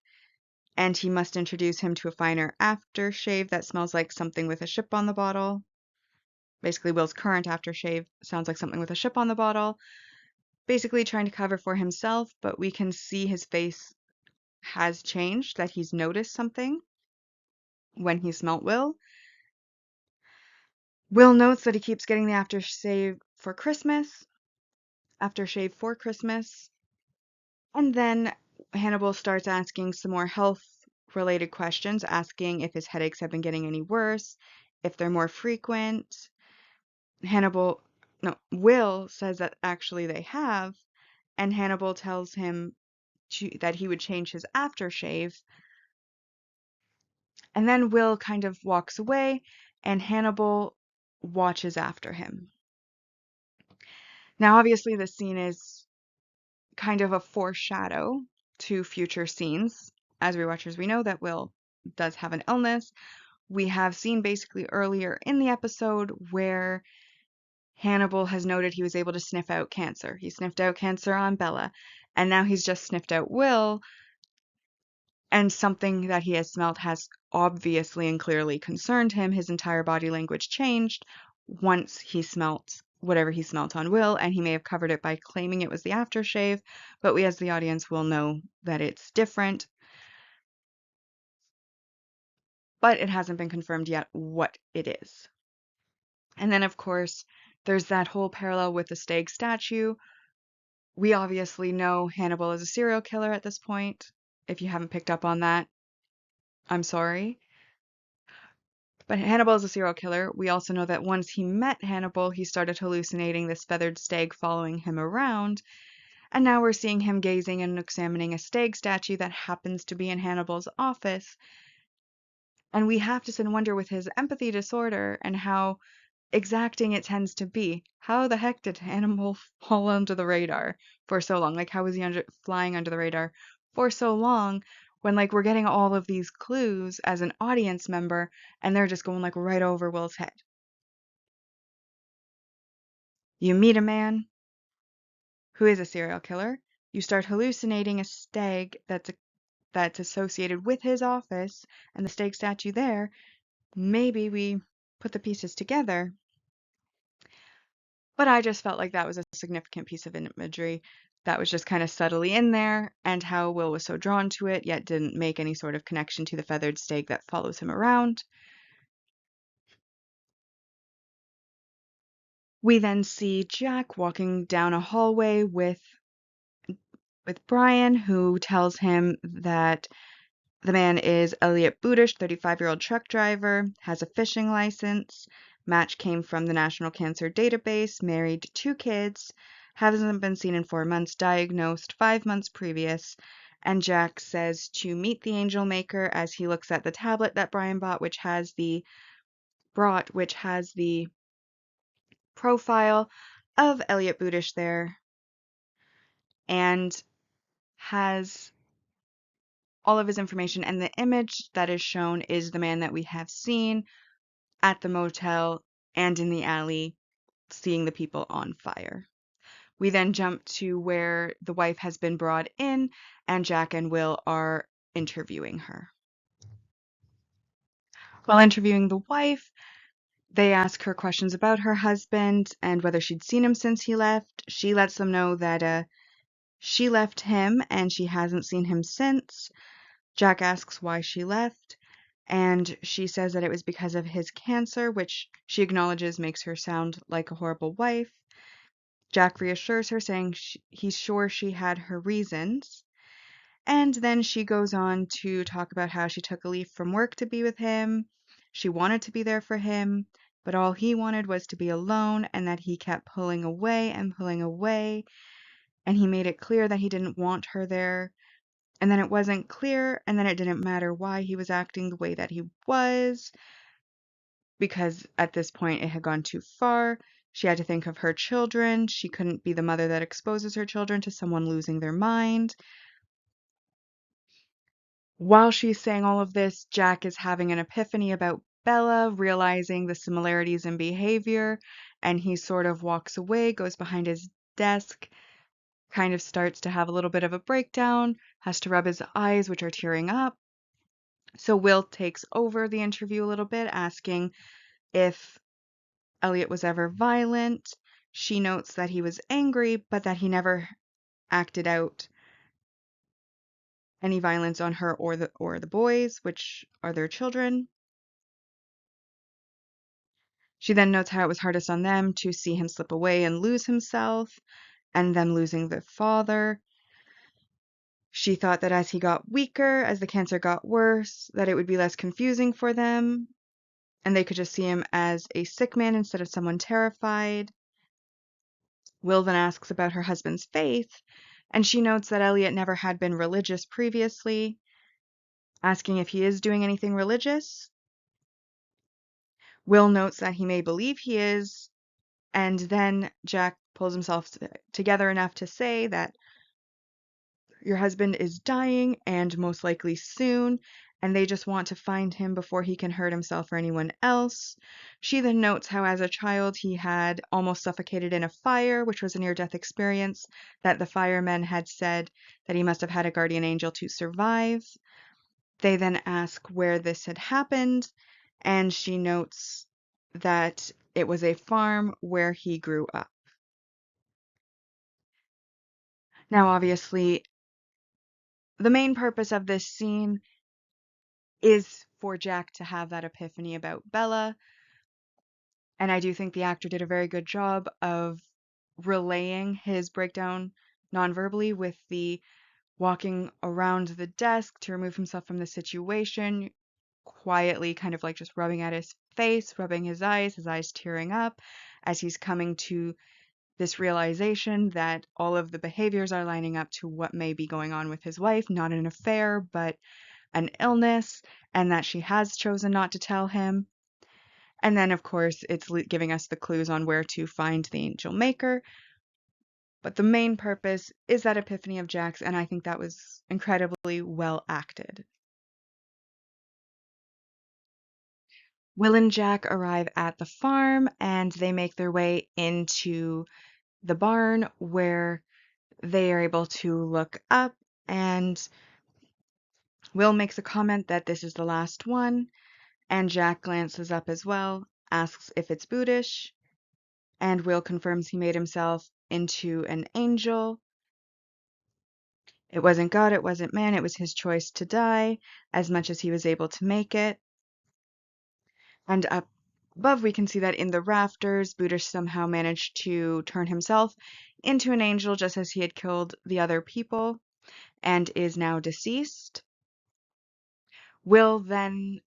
and he must introduce him to a finer aftershave that smells like something with a ship on the bottle. Basically, Will's current aftershave sounds like something with a ship on the bottle, basically trying to cover for himself, but we can see his face has changed, that he's noticed something when he smelt Will. Will notes that he keeps getting the aftershave for Christmas, and then Hannibal starts asking some more health related questions, asking if his headaches have been getting any worse, if they're more frequent. Hannibal, no, Will says that actually they have, and Hannibal tells him that he would change his aftershave. And then Will kind of walks away, and Hannibal watches after him. Now, obviously, this scene is kind of a foreshadow to future scenes. As rewatchers, we know that Will does have an illness. We have seen basically earlier in the episode where Hannibal has noted he was able to sniff out cancer. He sniffed out cancer on Bella, and now he's just sniffed out Will, and something that he has smelt has obviously and clearly concerned him. His entire body language changed once he smelt whatever he smelt on Will, and he may have covered it by claiming it was the aftershave, but we as the audience will know that it's different. But it hasn't been confirmed yet what it is. And then, of course, there's that whole parallel with the Stag statue. We obviously know Hannibal is a serial killer at this point. If you haven't picked up on that, I'm sorry. But Hannibal is a serial killer. We also know that once he met Hannibal, he started hallucinating this feathered stag following him around. And now we're seeing him gazing and examining a stag statue that happens to be in Hannibal's office. And we have to sit and wonder with his empathy disorder and how exacting it tends to be. How the heck did Hannibal fall under the radar for so long? Like, how was he flying under the radar for so long when, like, we're getting all of these clues as an audience member and they're just going, like, right over Will's head? You meet a man who is a serial killer. You start hallucinating a stag that's associated with his office and the stag statue there. Maybe we put the pieces together. But I just felt like that was a significant piece of imagery that was just kind of subtly in there, and how Will was so drawn to it, yet didn't make any sort of connection to the feathered stag that follows him around. We then see Jack walking down a hallway with Brian, who tells him that the man is Elliot Budish, 35-year-old truck driver, has a fishing license, match came from the National Cancer Database, married, 2 kids, hasn't been seen in 4 months, diagnosed 5 months previous, and Jack says to meet the Angel Maker as he looks at the tablet that Brian which has the profile of Elliot Budish there, and has all of his information, and the image that is shown is the man that we have seen at the motel and in the alley, seeing the people on fire. We then jump to where the wife has been brought in, and Jack and Will are interviewing her. While interviewing the wife, they ask her questions about her husband and whether she'd seen him since he left. She lets them know that she left him and she hasn't seen him since. Jack asks why she left, and she says that it was because of his cancer, which she acknowledges makes her sound like a horrible wife. Jack reassures her, saying he's sure she had her reasons. And then she goes on to talk about how she took a leave from work to be with him. She wanted to be there for him, but all he wanted was to be alone, and that he kept pulling away and pulling away. and he made it clear that he didn't want her there. And then it wasn't clear, and then it didn't matter why he was acting the way that he was, because at this point it had gone too far. She had to think of her children. She couldn't be the mother that exposes her children to someone losing their mind. While she's saying all of this, Jack is having an epiphany about Bella, realizing the similarities in behavior, and he sort of walks away, goes behind his desk, kind of starts to have a little bit of a breakdown, has to rub his eyes, which are tearing up. So Will takes over the interview a little bit, asking if Elliot was ever violent. She notes that he was angry, but that he never acted out any violence on her or the boys, which are their children. She then notes how it was hardest on them to see him slip away and lose himself, and them losing their father. She thought that as he got weaker, as the cancer got worse, that it would be less confusing for them, and they could just see him as a sick man instead of someone terrified. Will then asks about her husband's faith, and she notes that Elliot never had been religious previously, asking if he is doing anything religious. Will notes that he may believe he is, and then Jack pulls himself together enough to say that your husband is dying and most likely soon, and they just want to find him before he can hurt himself or anyone else. She then notes how as a child he had almost suffocated in a fire, which was a near-death experience, that the firemen had said that he must have had a guardian angel to survive. They then ask where this had happened, and she notes that it was a farm where he grew up. Now, obviously, the main purpose of this scene is for Jack to have that epiphany about Bella, and I do think the actor did a very good job of relaying his breakdown non-verbally with the walking around the desk to remove himself from the situation, quietly kind of like just rubbing at his face, rubbing his eyes tearing up as he's coming to this realization that all of the behaviors are lining up to what may be going on with his wife, not an affair, but an illness, and that she has chosen not to tell him. And then, of course, it's giving us the clues on where to find the angel maker. But the main purpose is that epiphany of Jack's, and I think that was incredibly well acted. Will and Jack arrive at the farm, and they make their way into the barn where they are able to look up, and Will makes a comment that this is the last one, and Jack glances up as well, asks if it's Buddhist, and Will confirms he made himself into an angel. It wasn't God, it wasn't man, it was his choice to die, as much as he was able to make it. And up above, we can see that in the rafters, Buddhist somehow managed to turn himself into an angel just as he had killed the other people and is now deceased. Will then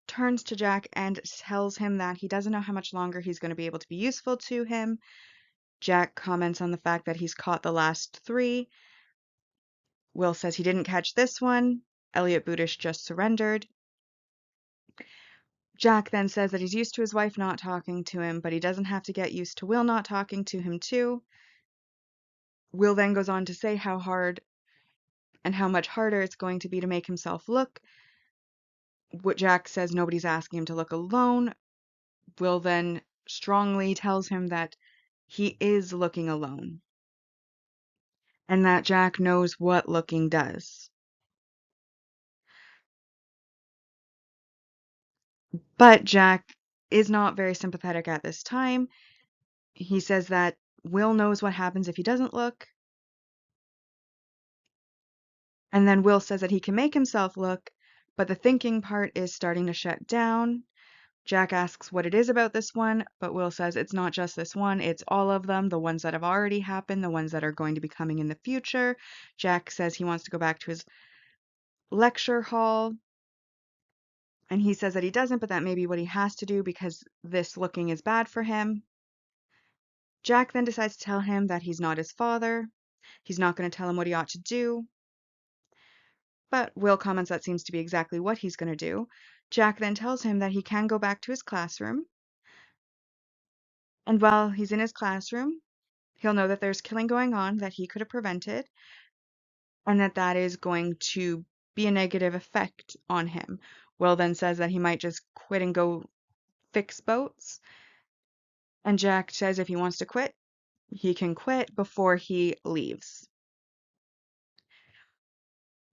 turns to Jack and tells him that he doesn't know how much longer he's going to be able to be useful to him. Jack comments on the fact that he's caught the last three. Will says he didn't catch this one. Elliot Budish just surrendered. Jack then says that he's used to his wife not talking to him, but he doesn't have to get used to Will not talking to him too. Will then goes on to say how hard and how much harder it's going to be to make himself look. What Jack says nobody's asking him to look alone. Will then strongly tells him that he is looking alone and that Jack knows what looking does. But Jack is not very sympathetic at this time. He says that Will knows what happens if he doesn't look. And then Will says that he can make himself look, but the thinking part is starting to shut down. Jack asks what it is about this one, but Will says it's not just this one, it's all of them, the ones that have already happened, the ones that are going to be coming in the future. Jack says he wants to go back to his lecture hall, and he says that he doesn't, but that may be what he has to do because this looking is bad for him. Jack then decides to tell him that he's not his father, He's not going to tell him what he ought to do. But Will comments that seems to be exactly what he's going to do. Jack then tells him that he can go back to his classroom, and while he's in his classroom, he'll know that there's killing going on that he could have prevented, and that is going to be a negative effect on him. Will then says that he might just quit and go fix boats, and Jack says if he wants to quit, he can quit before he leaves.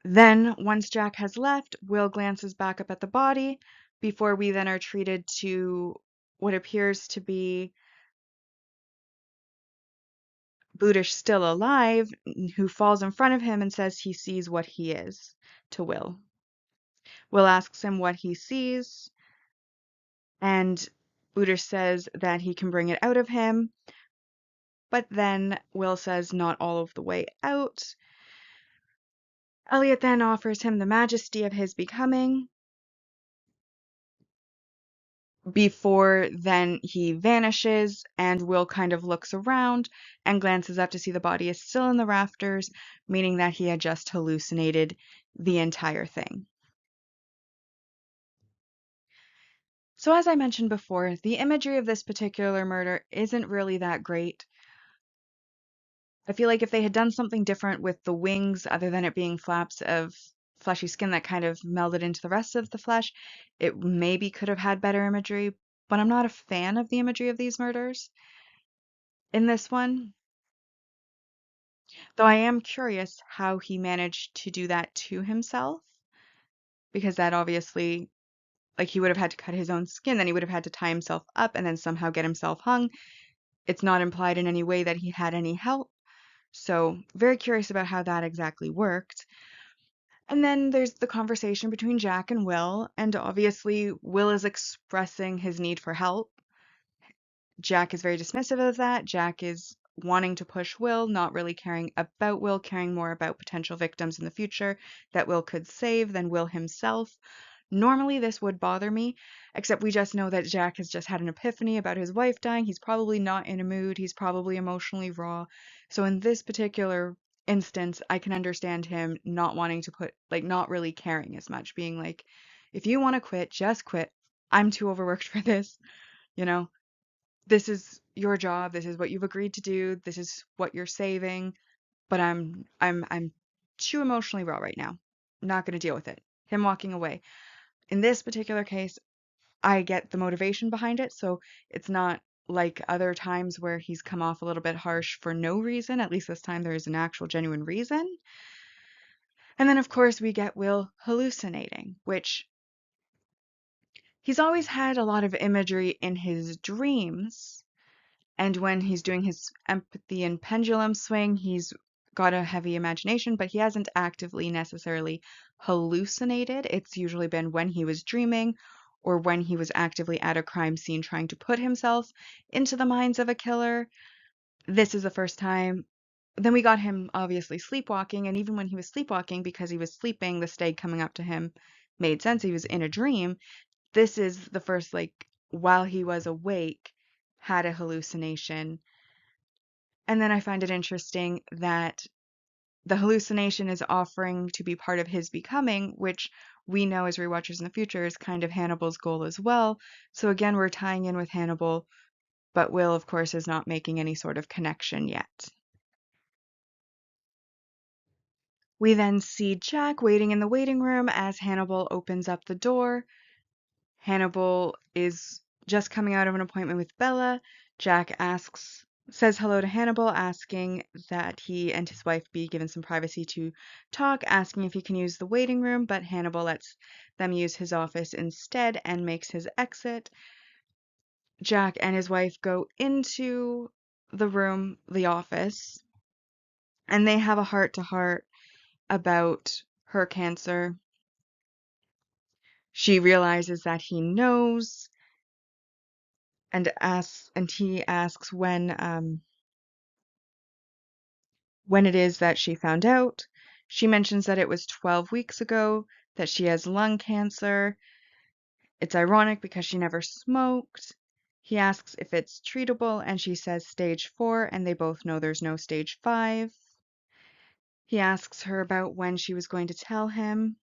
Then, once Jack has left, Will glances back up at the body before we then are treated to what appears to be Bootish still alive, who falls in front of him and says he sees what he is to Will. Will asks him what he sees, and Bootish says that he can bring it out of him, but then Will says not all of the way out. Elliot then offers him the majesty of his becoming, before then he vanishes, and Will kind of looks around and glances up to see the body is still in the rafters, meaning that he had just hallucinated the entire thing. So as I mentioned before, the imagery of this particular murder isn't really that great. I feel like if they had done something different with the wings, other than it being flaps of fleshy skin that kind of melded into the rest of the flesh, it maybe could have had better imagery, but I'm not a fan of the imagery of these murders in this one. Though I am curious how he managed to do that to himself, because that obviously, like, he would have had to cut his own skin, then he would have had to tie himself up and then somehow get himself hung. It's not implied in any way that he had any help. So, very curious about how that exactly worked. And then there's the conversation between Jack and Will, and obviously Will is expressing his need for help. Jack is very dismissive of that. Jack is wanting to push Will, not really caring about Will, caring more about potential victims in the future that Will could save than Will himself. Normally, this would bother me, except we just know that Jack has just had an epiphany about his wife dying. He's probably not in a mood. He's probably emotionally raw. So in this particular instance, I can understand him not wanting to put, like, not really caring as much, being like, if you want to quit, just quit. I'm too overworked for this. You know, this is your job. This is what you've agreed to do. This is what you're saving. But I'm too emotionally raw right now. I'm not going to deal with it. Him walking away. In this particular case, I get the motivation behind it, so it's not like other times where he's come off a little bit harsh for no reason. At least this time there is an actual genuine reason. And then, of course, we get Will hallucinating, which he's always had a lot of imagery in his dreams. And when he's doing his empathy and pendulum swing, he's got a heavy imagination, but he hasn't actively necessarily hallucinated. It's usually been when he was dreaming or when he was actively at a crime scene trying to put himself into the minds of a killer. This is the first time. Then we got him obviously sleepwalking, and even when he was sleepwalking, because he was sleeping, the stag coming up to him made sense. He was in a dream. This is the first, like, while he was awake, had a hallucination. And then I find it interesting that the hallucination is offering to be part of his becoming, which we know as rewatchers in the future is kind of Hannibal's goal as well. So again, we're tying in with Hannibal, but Will, of course, is not making any sort of connection yet. We then see Jack waiting in the waiting room as Hannibal opens up the door. Hannibal is just coming out of an appointment with Bella. Jack says hello to Hannibal, asking that he and his wife be given some privacy to talk, asking if he can use the waiting room, but Hannibal lets them use his office instead and makes his exit. Jack and his wife go into the room, the office, and they have a heart-to-heart about her cancer. She realizes that he knows and he asks when it is that she found out. She mentions that it was 12 weeks ago, that she has lung cancer. It's ironic because she never smoked. He asks if it's treatable, and she says stage 4, and they both know there's no stage 5. He asks her about when she was going to tell him,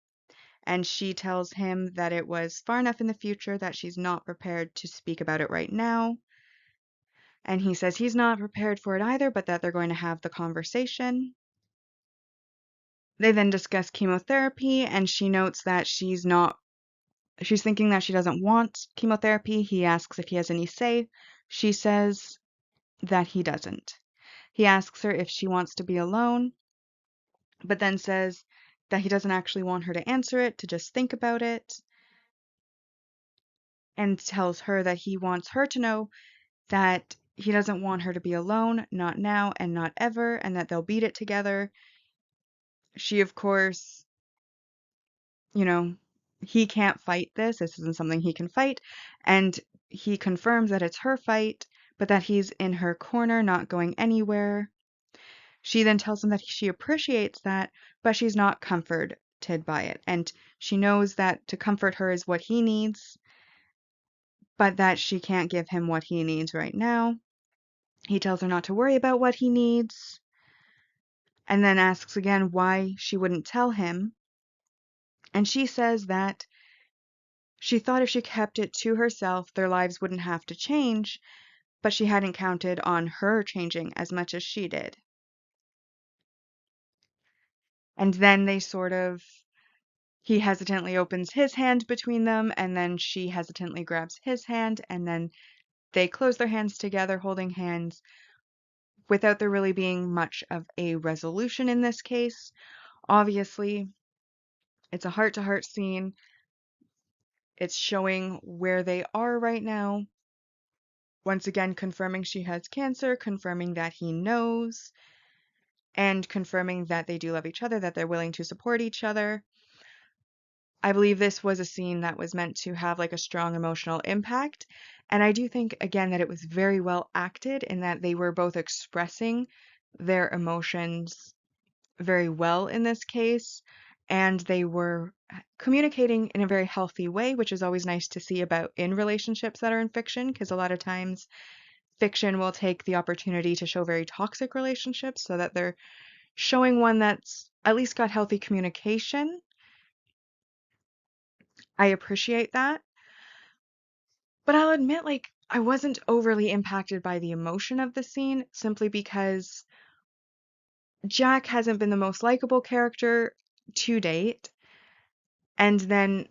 and she tells him that it was far enough in the future that she's not prepared to speak about it right now. And he says he's not prepared for it either, but that they're going to have the conversation. They then discuss chemotherapy, and she notes that she's thinking that she doesn't want chemotherapy. He asks if he has any say. She says that he doesn't. He asks her if she wants to be alone, but then says that he doesn't actually want her to answer it, to just think about it, and tells her that he wants her to know that he doesn't want her to be alone, not now and not ever, and that they'll beat it together. She, of course, you know, he can't fight this. This isn't something he can fight. And he confirms that it's her fight, but that he's in her corner, not going anywhere. She then tells him that she appreciates that, but she's not comforted by it. And she knows that to comfort her is what he needs, but that she can't give him what he needs right now. He tells her not to worry about what he needs, and then asks again why she wouldn't tell him. And she says that she thought if she kept it to herself, their lives wouldn't have to change, but she hadn't counted on her changing as much as she did. And then he hesitantly opens his hand between them, and then she hesitantly grabs his hand, and then they close their hands together, holding hands, without there really being much of a resolution in this case. Obviously, it's a heart-to-heart scene. It's showing where they are right now. Once again, confirming she has cancer, confirming that he knows, and confirming that they do love each other, that they're willing to support each other. I believe this was a scene that was meant to have like a strong emotional impact. And I do think, again, that it was very well acted in that they were both expressing their emotions very well in this case. And they were communicating in a very healthy way, which is always nice to see about in relationships that are in fiction, because a lot of times fiction will take the opportunity to show very toxic relationships so that they're showing one that's at least got healthy communication. I appreciate that. But I'll admit, like, I wasn't overly impacted by the emotion of the scene simply because Jack hasn't been the most likable character to date. And then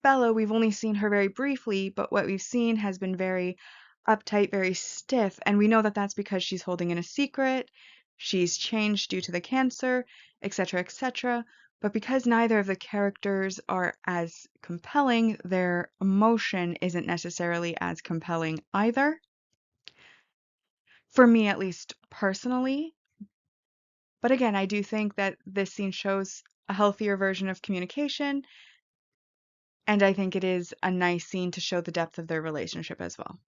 Bella, we've only seen her very briefly, but what we've seen has been very uptight, very stiff. And we know that that's because she's holding in a secret, she's changed due to the cancer, etc., etc. But because neither of the characters are as compelling, their emotion isn't necessarily as compelling either. For me, at least personally. But again, I do think that this scene shows a healthier version of communication, and I think it is a nice scene to show the depth of their relationship as well.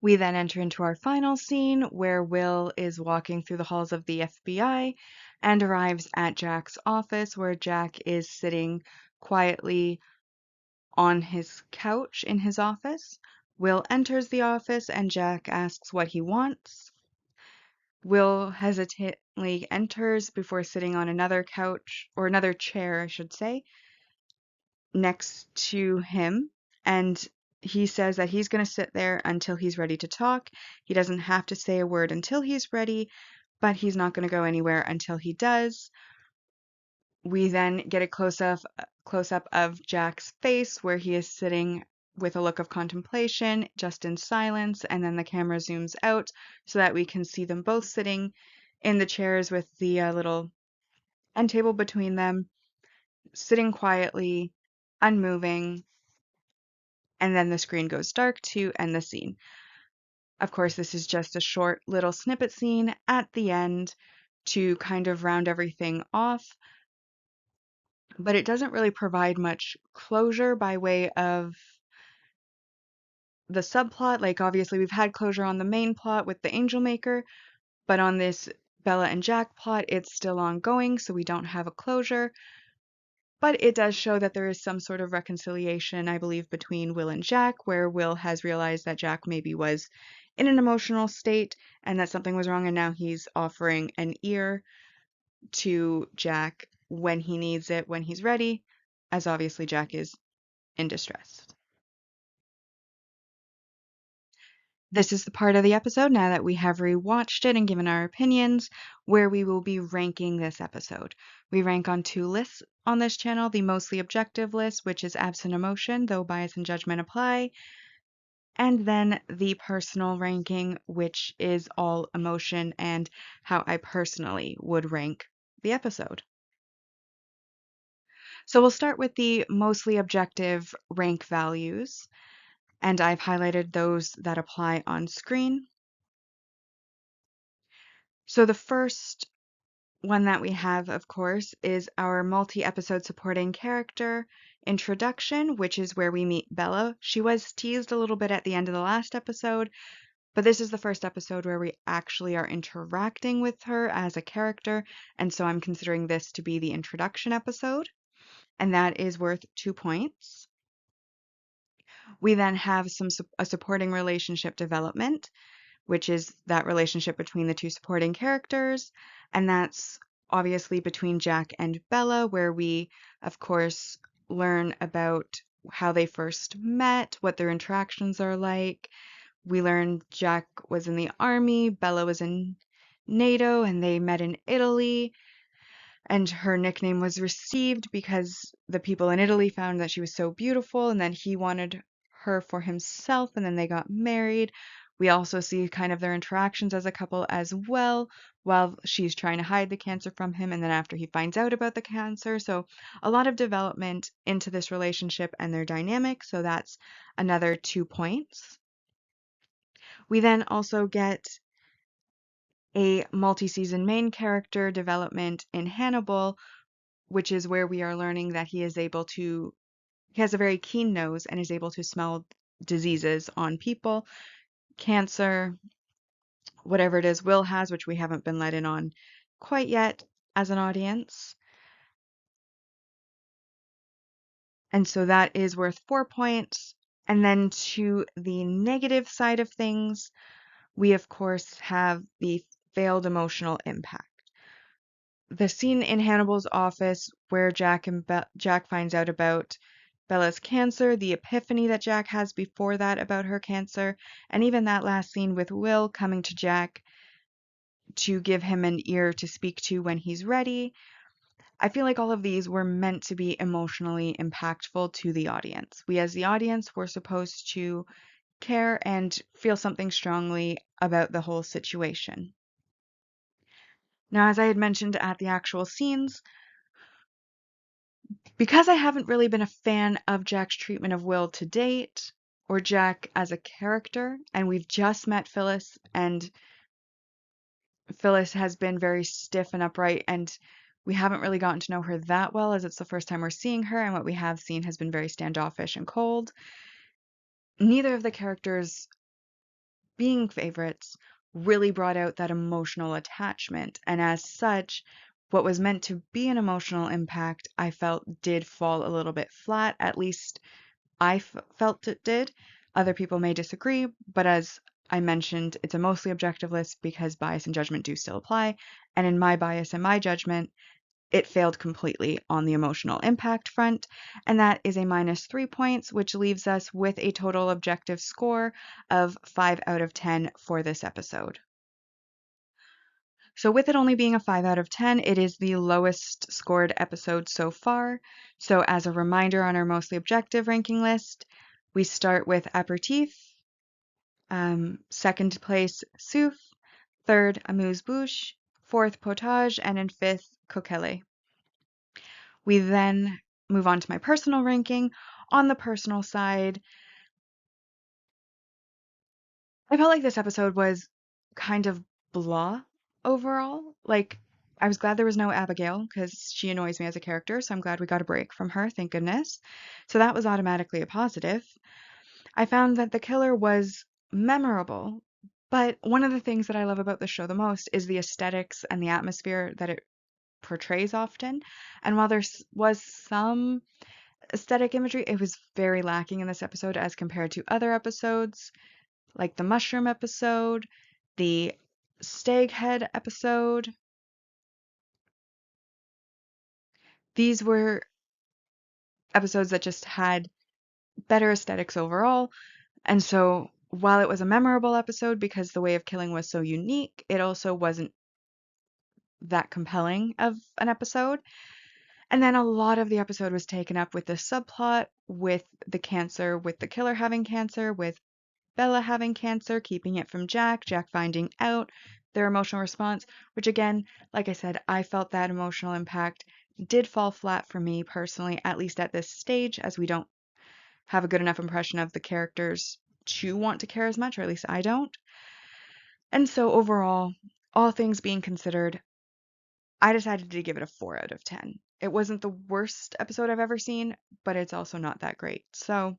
We then enter into our final scene where Will is walking through the halls of the FBI and arrives at Jack's office, where Jack is sitting quietly on his couch in his office. Will enters the office and Jack asks what he wants. Will hesitantly enters before sitting on another couch, or another chair, I should say, next to him, and he says that he's going to sit there until he's ready to talk. He doesn't have to say a word until he's ready, but he's not going to go anywhere until he does. We then get a close up of Jack's face where he is sitting with a look of contemplation, just in silence, and then the camera zooms out so that we can see them both sitting in the chairs with the little end table between them, sitting quietly, unmoving, and then the screen goes dark to end the scene. Of course, this is just a short little snippet scene at the end to kind of round everything off, but it doesn't really provide much closure by way of the subplot. Like, obviously, we've had closure on the main plot with the Angel Maker, but on this Bella and Jack plot, it's still ongoing, so we don't have a closure. But it does show that there is some sort of reconciliation, I believe, between Will and Jack, where Will has realized that Jack maybe was in an emotional state and that something was wrong, and now he's offering an ear to Jack when he needs it, when he's ready, as obviously Jack is in distress. This is the part of the episode, now that we have rewatched it and given our opinions, where we will be ranking this episode. We rank on two lists on this channel, the mostly objective list, which is absent emotion, though bias and judgment apply, and then the personal ranking, which is all emotion and how I personally would rank the episode. So we'll start with the mostly objective rank values, and I've highlighted those that apply on screen. So the first one that we have, of course, is our multi-episode supporting character introduction, which is where we meet Bella. She was teased a little bit at the end of the last episode, but this is the first episode where we actually are interacting with her as a character, and so I'm considering this to be the introduction episode, and that is worth 2 points. We then have a supporting relationship development, which is that relationship between the two supporting characters, and that's obviously between Jack and Bella, where we, of course, learn about how they first met, what their interactions are like. We learned Jack was in the army, Bella was in NATO, and they met in Italy, and her nickname was received because the people in Italy found that she was so beautiful, and then he wanted her for himself, and then they got married. We also see kind of their interactions as a couple as well, while she's trying to hide the cancer from him, and then after he finds out about the cancer. So a lot of development into this relationship and their dynamic, so that's another 2 points. We then also get a multi-season main character development in Hannibal, which is where we are learning that he has a very keen nose and is able to smell diseases on people, cancer, whatever it is Will has, which we haven't been let in on quite yet as an audience. And so that is worth 4 points. And then to the negative side of things, we of course have the failed emotional impact. The scene in Hannibal's office where Jack finds out about Bella's cancer, the epiphany that Jack has before that about her cancer, and even that last scene with Will coming to Jack to give him an ear to speak to when he's ready. I feel like all of these were meant to be emotionally impactful to the audience. We, as the audience, were supposed to care and feel something strongly about the whole situation. Now, as I had mentioned at the actual scenes, because I haven't really been a fan of Jack's treatment of Will to date, or Jack as a character, and we've just met Phyllis, and Phyllis has been very stiff and upright, and we haven't really gotten to know her that well, as it's the first time we're seeing her, and what we have seen has been very standoffish and cold. Neither of the characters being favorites really brought out that emotional attachment, and as such, what was meant to be an emotional impact, I felt did fall a little bit flat. At least I felt it did. Other people may disagree, but as I mentioned, it's a mostly objective list because bias and judgment do still apply. And in my bias and my judgment, it failed completely on the emotional impact front, and that is a -3 points, which leaves us with a total objective score of 5 out of 10 for this episode. So with it only being a 5 out of 10, it is the lowest scored episode so far. So as a reminder on our mostly objective ranking list, we start with Aperitif, second place Souffle, third Amuse-Bouche, fourth Potage, and in fifth Coquelle. We then move on to my personal ranking. On the personal side, I felt like this episode was kind of blah overall. Like, I was glad there was no Abigail because she annoys me as a character, so I'm glad we got a break from her, thank goodness. So that was automatically a positive. I found that the killer was memorable, but one of the things that I love about the show the most is the aesthetics and the atmosphere that it portrays often. And while there was some aesthetic imagery, it was very lacking in this episode as compared to other episodes. like the mushroom episode, the stag head episode. These were episodes that just had better aesthetics overall. And so while it was a memorable episode because the way of killing was so unique, it also wasn't that compelling of an episode. And then a lot of the episode was taken up with the subplot with the cancer, with the killer having cancer, with Bella having cancer, keeping it from Jack, Jack finding out, their emotional response, which again, like I said, I felt that emotional impact did fall flat for me personally, at least at this stage, as we don't have a good enough impression of the characters to want to care as much, or at least I don't. And so overall, all things being considered, I decided to give it a 4 out of 10. It wasn't the worst episode I've ever seen, but it's also not that great. So,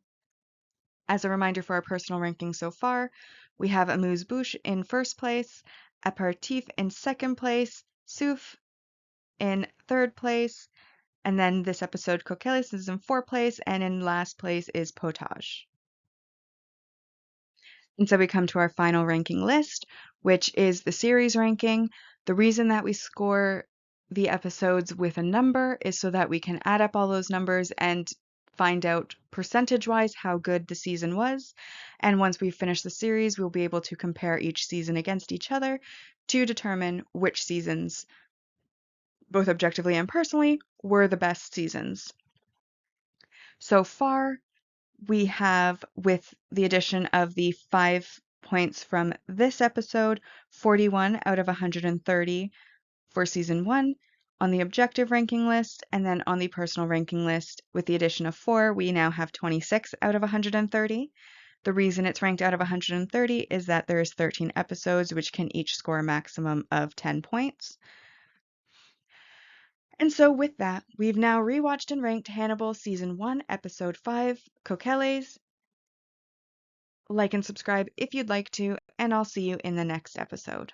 as a reminder for our personal rankings so far, we have Amuse Bouche in first place, Aperitif in second place, Souf in third place, and then this episode Coqueles is in fourth place, and in last place is Potage. And so we come to our final ranking list, which is the series ranking. The reason that we score the episodes with a number is so that we can add up all those numbers and find out percentage-wise how good the season was. And once we finish the series, we'll be able to compare each season against each other to determine which seasons, both objectively and personally, were the best seasons. So far, we have, with the addition of the 5 points from this episode, 41 out of 130 for season 1 on the objective ranking list, and then on the personal ranking list, with the addition of 4, we now have 26 out of 130. The reason it's ranked out of 130 is that there's 13 episodes, which can each score a maximum of 10 points. And so with that, we've now rewatched and ranked Hannibal Season 1, Episode 5, Coqueles. Like and subscribe if you'd like to, and I'll see you in the next episode.